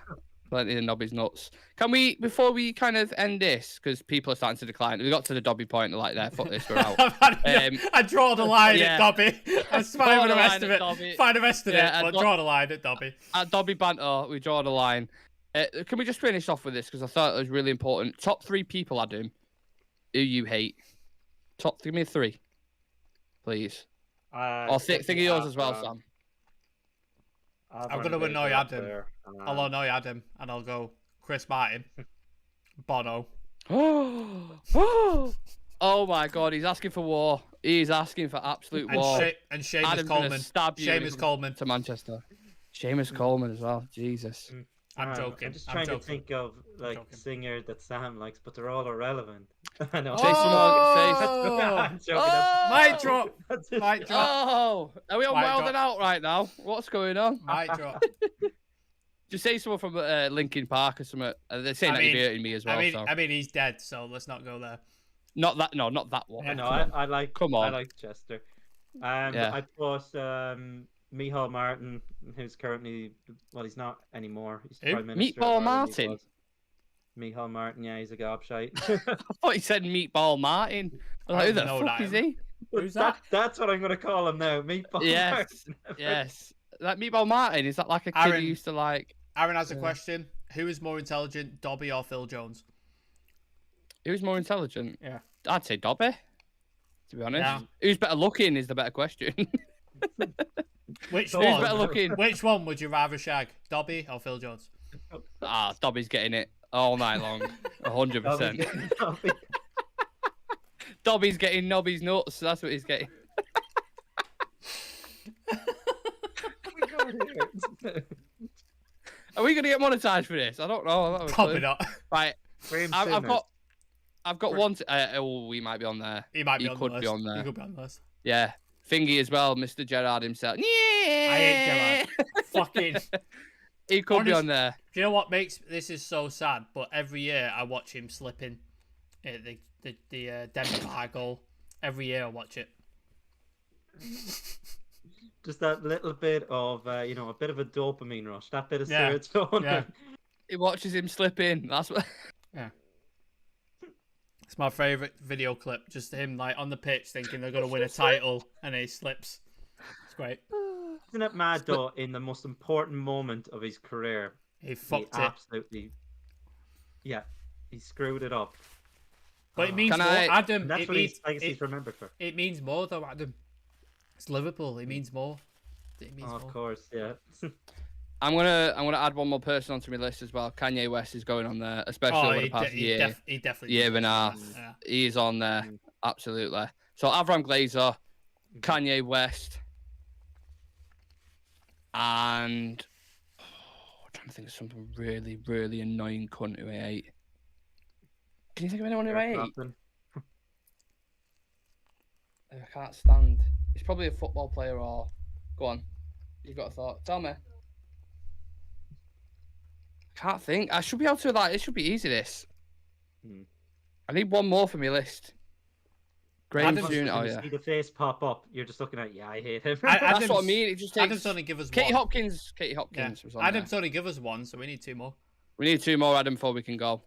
plenty of Nobby's nuts. Can we, before we kind of end this, because people are starting to decline, we got to the Dobby point, they're like, there, fuck this, we're out. I draw the line at Dobby. That's fine with the rest of it. Dobby. Fine the rest of it, but draw the line at Dobby. At Dobby banter, we draw the line. Can we just finish off with this, because I thought it was really important. Top 3 people, Adam, who you hate. Give me 3, please. Or think of yours as well, Sam. I'm going to annoy Adam. I'll annoy Adam, and I'll go Chris Martin, Bono. Oh my God, he's asking for war. He's asking for absolute war. And Seamus Coleman. Seamus Coleman to Manchester. Seamus Coleman as well. Jesus. I'm joking. I'm just trying to think of like singer that Sam likes, but they're all irrelevant. I know. I'm joking. Mic drop. Mic drop. Oh, are we on Wild and Out right now? What's going on? Mic drop. Just say someone from Linkin Park or something. They're saying that you're hurting me as well. I mean, he's dead, so let's not go there. Not that one. Yeah, no, I like. Come on. I like Chester. I put Micheál Martin, who's currently, he's not anymore. He's Prime Minister. Meatball Martin. Micheál Martin, yeah, he's a gobshite. I thought he said Meatball Martin. Like, who the fuck is he? Who's that? That's what I'm going to call him now, Meatball Martin. Yes. That Meatball Martin, is that like a kid who used to like... Aaron has a question. Who is more intelligent, Dobby or Phil Jones? Who's more intelligent? Yeah. I'd say Dobby, to be honest. Yeah. Who's better looking is the better question. Which Who's better looking? Which one would you rather shag, Dobby or Phil Jones? Dobby's getting it all night long. 100%. Dobby's getting Nobby's nuts. That's what he's getting. Are we going to get monetized for this? I don't know. Probably not. Right. I've got one. We might be on there. He might be he on could the list. be on there. He could be on the list. Yeah. Thingy as well, Mr. Gerard himself. Yeah. I hate Gerard. Fucking. He could be on there. Do you know what makes this is so sad? But every year I watch him slipping at the Denver Bar goal. Every year I watch it. Just that little bit of, a bit of a dopamine rush. That bit of serotonin. Yeah. He watches him slip in. That's what. Yeah. It's my favourite video clip. Just him like on the pitch thinking they're going to win a title and he slips. It's great. Isn't it mad though, in the most important moment of his career, he fucked it. Absolutely. Yeah. He screwed it up. But it means more, Adam. That's what his legacy's remembered for. It means more though, Adam. It's Liverpool. It means more. It means more. Of course, yeah. I'm gonna add one more person onto my list as well. Kanye West is going on there, especially over the past year. He definitely year and a half. Yeah. He's on there, absolutely. So Avram Glazer, Kanye West, and I'm trying to think of something really, really annoying cunt who I hate. Can you think of anyone who I hate? I can't stand. He's probably a football player or. Go on. You got a thought? Tell me. Can't think. I should be able to like. It should be easy. This. I need one more for my list. Graham Soon. Oh yeah. See the face pop up. You're just looking at. Yeah, I hate him. That's what I mean. It just takes. Adam's only give us Katie one. Hopkins. Katie Hopkins. Yeah. Adam's only give us one, so we need 2 more. We need 2 more, Adam, before we can go.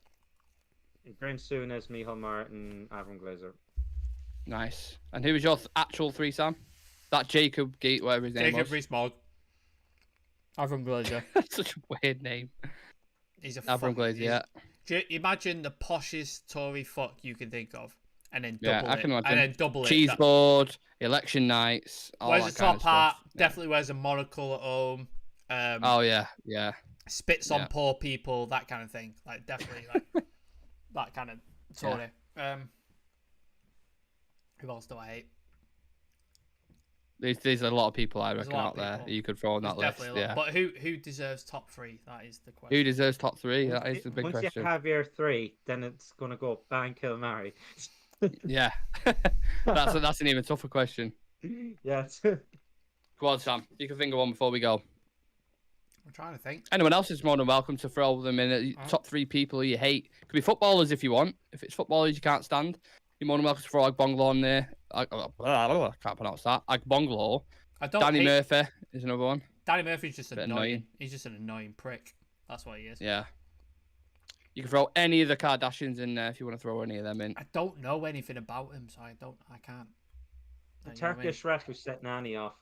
Graham Soon as Michal Martin, Avram Glazer. Nice. And who was your actual 3, Sam? That Jacob Gate, whatever his name was. Jacob Rees-Mogg. Avram Glazer. Such a weird name. He's a Avram Glazer, yeah. Imagine the poshest Tory fuck you can think of, and then double it. Cheese board, election nights. Wears a top hat. Definitely wears a monocle at home. Oh yeah. Spits on poor people, that kind of thing. Like definitely like that kind of Tory. Yeah. Who else do I hate? There's a lot of people I reckon out there you could throw on that list. Yeah. But who deserves top 3? That is the question. Who deserves top 3? That is the big question. Once you have your 3, then it's gonna go bang, kill, marry. Yeah. that's an even tougher question. Yes. Go on, Sam. You can think of one before we go. I'm trying to think. Anyone else is more than welcome to throw them in. Top 3 people you hate. Could be footballers if you want. If it's footballers you can't stand, you're more than welcome to throw Agbonglo on there. I can't pronounce that. Agbonglo. Danny Murphy is another one. Danny Murphy's just annoying. He's just an annoying prick. That's what he is. Yeah. You can throw any of the Kardashians in there if you want to throw any of them in. I don't know anything about him, so I can't. The Turkish ref who set Nani off.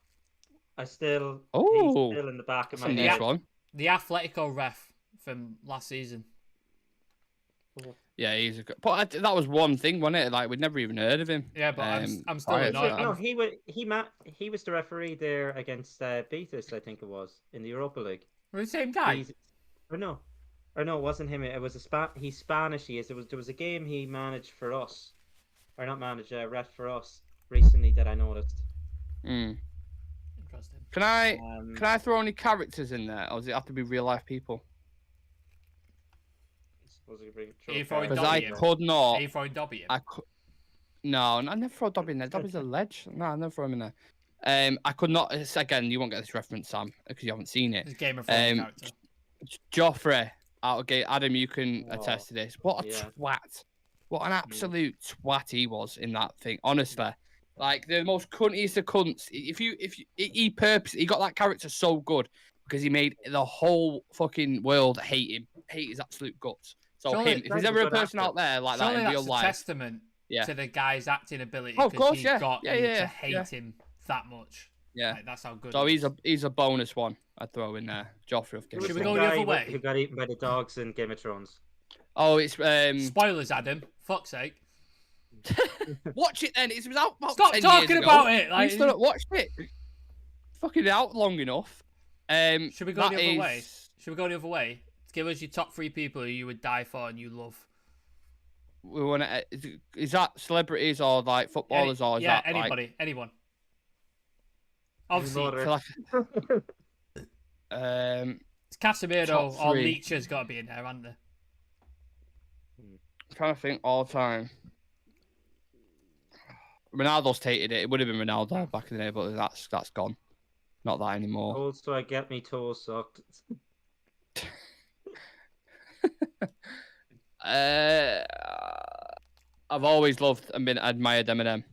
He's still in the back of my head. The Atletico ref from last season. Yeah, he's a good. But that was one thing, wasn't it? Like we'd never even heard of him. Yeah, but I'm still annoyed. No, he was the referee there against BIDS, I think it was, in the Europa League. We're the same guy. Or no, it wasn't him. It was he's Spanish. He is. There was a game he managed for us, or not managed, ref for us recently that I noticed. Interesting. Can I throw any characters in there, or does it have to be real life people? Because I could not. Are you throwing Dobby in? No, I never throw Dobby in there. Dobby's a ledge. No, I never throw him in there. I could not. Again, you won't get this reference, Sam, because you haven't seen it. It's Game of Thrones character. Joffrey out of Gate. Adam, you can attest to this. What a twat! What an absolute twat he was in that thing. Honestly, like the most cuntiest of cunts. He got that character so good because he made the whole fucking world hate him, hate his absolute guts. So surely, if there's ever a person out there like that in real life, that's a testament to the guy's acting ability. Oh, of course, got to hate him that much. Yeah, like, that's how good. So he's a bonus one I'd throw in there. Joffrey of Game of Thrones. Should we go the other way? Who got eaten by the dogs in Game of Thrones? Oh, it's spoilers, Adam. Fuck's sake. Watch it then. It was out about Stop 10 talking years about ago. it. Like, you still not watched it. Fucking out long enough. Should we go the other way? Should we go the other way? Give us your top 3 people who you would die for and you love. We want to. Is that celebrities or like footballers or is that anybody, like... anyone? Obviously, it's Casemiro or Leach has got to be in there, hasn't there? I'm trying to think all time. Ronaldo's hated it. It would have been Ronaldo back in the day, but that's gone. Not that anymore. Also, I get me toes sucked. I've always loved and admired Eminem.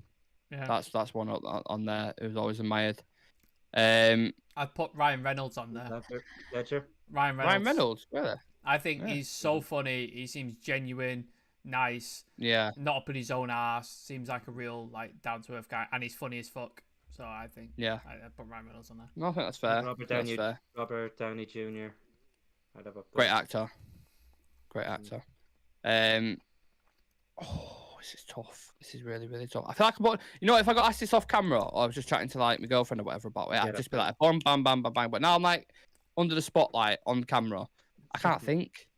Yeah. That's one on there. It was always admired. I'd put Ryan Reynolds on there. Ledger. Ryan Reynolds, really? I think he's so funny. He seems genuine, nice. Yeah. Not up in his own ass. Seems like a real down to earth guy, and he's funny as fuck. So I think I'd put Ryan Reynolds on there. No, I think that's fair. Robert Downey Jr. Great actor. This is tough. This is really, really tough. I feel like if I got asked this off camera or I was just chatting to like my girlfriend or whatever about it, I'd just be like, bam, bam, bam, bam, bang. But now I'm like under the spotlight on camera. I can't think.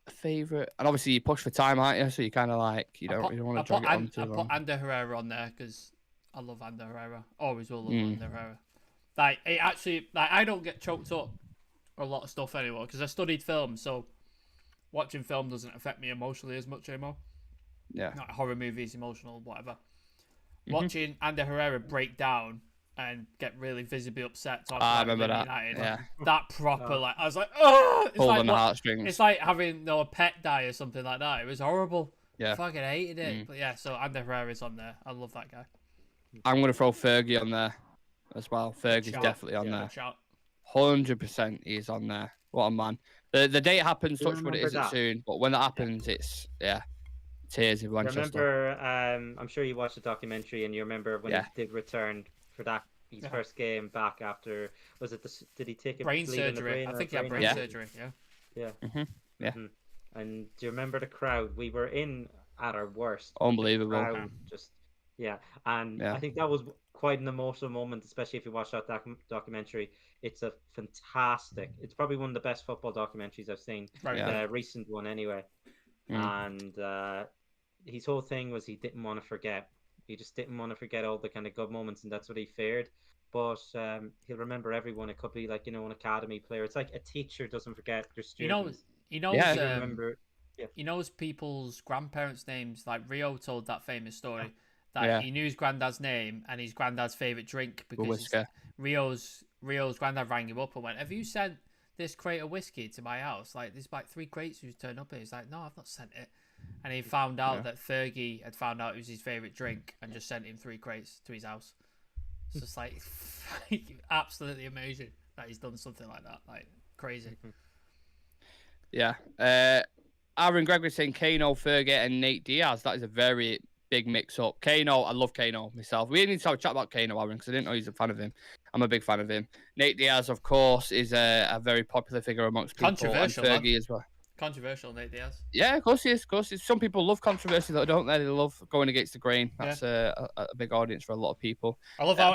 A favourite, and obviously you push for time, aren't you? So you kind of like you don't want to drag it on too long. I put Ander Herrera on there because I love Ander Herrera. Always will love Ander Herrera. Like it actually, I don't get choked up or a lot of stuff anymore because I studied film, so watching film doesn't affect me emotionally as much anymore. Yeah. Not horror movies, emotional, whatever. watching Ander Herrera break down and get really visibly upset. I remember that. United. Yeah. That proper, like, I was like, oh! It's Pulled like on the heartstrings. It's like having a pet die or something like that. It was horrible. Yeah. I fucking hated it. But yeah, so Ander Herrera's on there. I love that guy. I'm going to throw Fergie on there as well. Fergie's definitely on there. 100% he's on there. What a man. The day it happens, touch wood, it isn't soon. But when that happens, it's, tears in Manchester. Remember, I'm sure you watched the documentary and you remember when he did return for that his first game back after, was it did he take a brain surgery? I think he had brain surgery. Yeah. And do you remember the crowd? We were in at our worst. Unbelievable. And I think that was quite an emotional moment, especially if you watch that documentary. It's a fantastic. It's probably one of the best football documentaries I've seen. The recent one, anyway. And his whole thing was he didn't want to forget. He just didn't want to forget all the kind of good moments, and that's what he feared. But he'll remember everyone. It could be like, an academy player. It's like a teacher doesn't forget their students. He knows people's grandparents' names. Like Rio told that famous story that he knew his granddad's name and his granddad's favorite drink because Rio's granddad rang him up and went, "Have you sent this crate of whiskey to my house? Like, there's like 3 crates who's turned up here." He's like, "No, I've not sent it." And he found out that Fergie had found out it was his favorite drink and just sent him 3 crates to his house. It's just like absolutely amazing that he's done something like that. Like, crazy. Yeah. Aaron Gregory saying Kano, Fergie, and Nate Diaz. That is a very big mix-up. Kano, I love Kano myself. We need to have a chat about Kano, Aaron, because I didn't know he's a fan of him. I'm a big fan of him. Nate Diaz, of course, is a very popular figure amongst people. Controversial, and Fergie as well. Controversial, Nate Diaz. Yeah, of course he is. Of course, some people love controversy, though, don't they? They love going against the grain. That's a big audience for a lot of people. I love how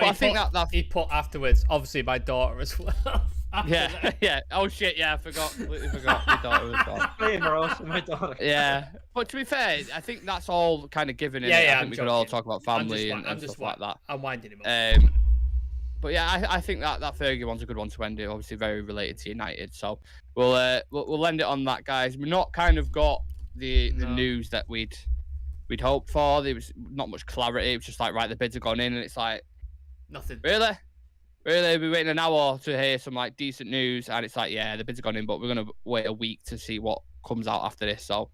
he put afterwards, obviously, my daughter as well. Yeah. Oh shit, I completely forgot. My daughter was gone. My daughter. Yeah, but to be fair, I think that's all kind of given. I think we could all talk about family and stuff like that. I'm winding him up. But yeah, I think that Fergie one's a good one to end it. Obviously, very related to United. So we'll end it on that, guys. We've not kind of got the news that we'd hoped for. There was not much clarity. It was just like, right, the bids have gone in, and it's like nothing. Really, we're waiting an hour to hear some like decent news, and it's like, yeah, the bids have gone in, but we're gonna wait a week to see what comes out after this. So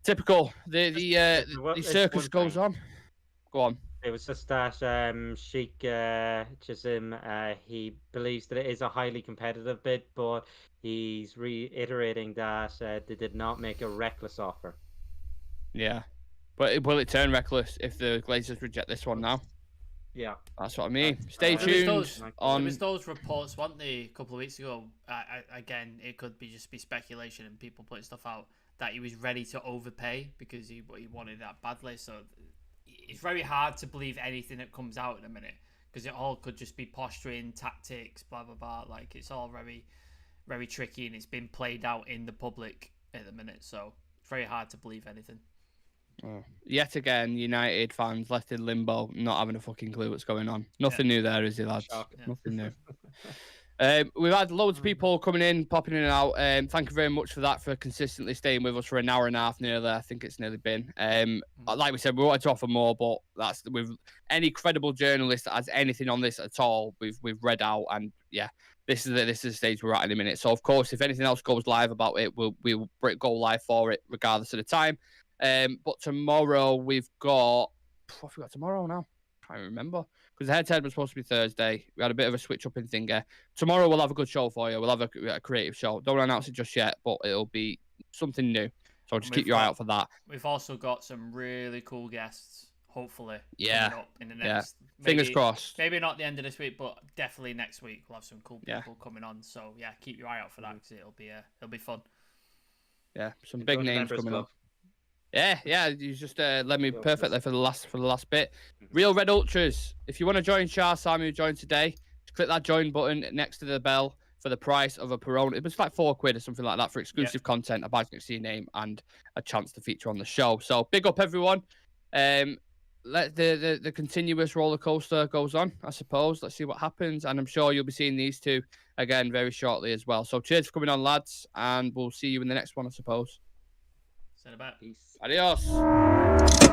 typical. The circus goes on. Go on. It was just that Sheikh JASSIM, he believes that it is a highly competitive bid, but he's reiterating that they did not make a reckless offer. Yeah, but will it turn reckless if the Glazers reject this one now? Yeah, that's what I mean. Stay tuned. There was those reports, weren't they, a couple of weeks ago? Again, it could just be speculation and people putting stuff out that he was ready to overpay because he wanted that badly. So it's very hard to believe anything that comes out in a minute because it all could just be posturing, tactics, blah blah blah. Like, it's all very, very tricky and it's been played out in the public at the minute. So it's very hard to believe anything. Yet again, United fans left in limbo, not having a fucking clue what's going on. Nothing new there, is it, lads? Nothing new. We've had loads of people coming in, popping in and out. Thank you very much for that, for consistently staying with us for an hour and a half nearly. I think it's nearly been. Like we said, we wanted to offer more, but that's with any credible journalist that has anything on this at all, we've read out, and yeah, this is the stage we're at in a minute. So of course, if anything else goes live about it, we'll go live for it regardless of the time. But tomorrow we've got. What have we got tomorrow now? I can't remember. Because the head-to-head was supposed to be Thursday. We had a bit of a switch-up in thing. Tomorrow we'll have a good show for you. We'll have a creative show. Don't announce it just yet, but it'll be something new. So just keep your eye out for that. We've also got some really cool guests, hopefully, coming up in the next... Fingers crossed. Maybe not the end of this week, but definitely next week we'll have some cool people coming on. So, yeah, keep your eye out for that because it'll be fun. Yeah, some big names coming up. Yeah, you just led me perfectly for the last bit. Real Red Ultras, if you want to join Shah Sami, who joined today, just click that join button next to the bell for the price of a Peroni. It was like £4 or something like that for exclusive content, a badge next to your name, and a chance to feature on the show. So big up everyone. Let the continuous roller coaster goes on, I suppose. Let's see what happens, and I'm sure you'll be seeing these two again very shortly as well. So cheers for coming on, lads, and we'll see you in the next one, I suppose. Send it back. Peace. Adios.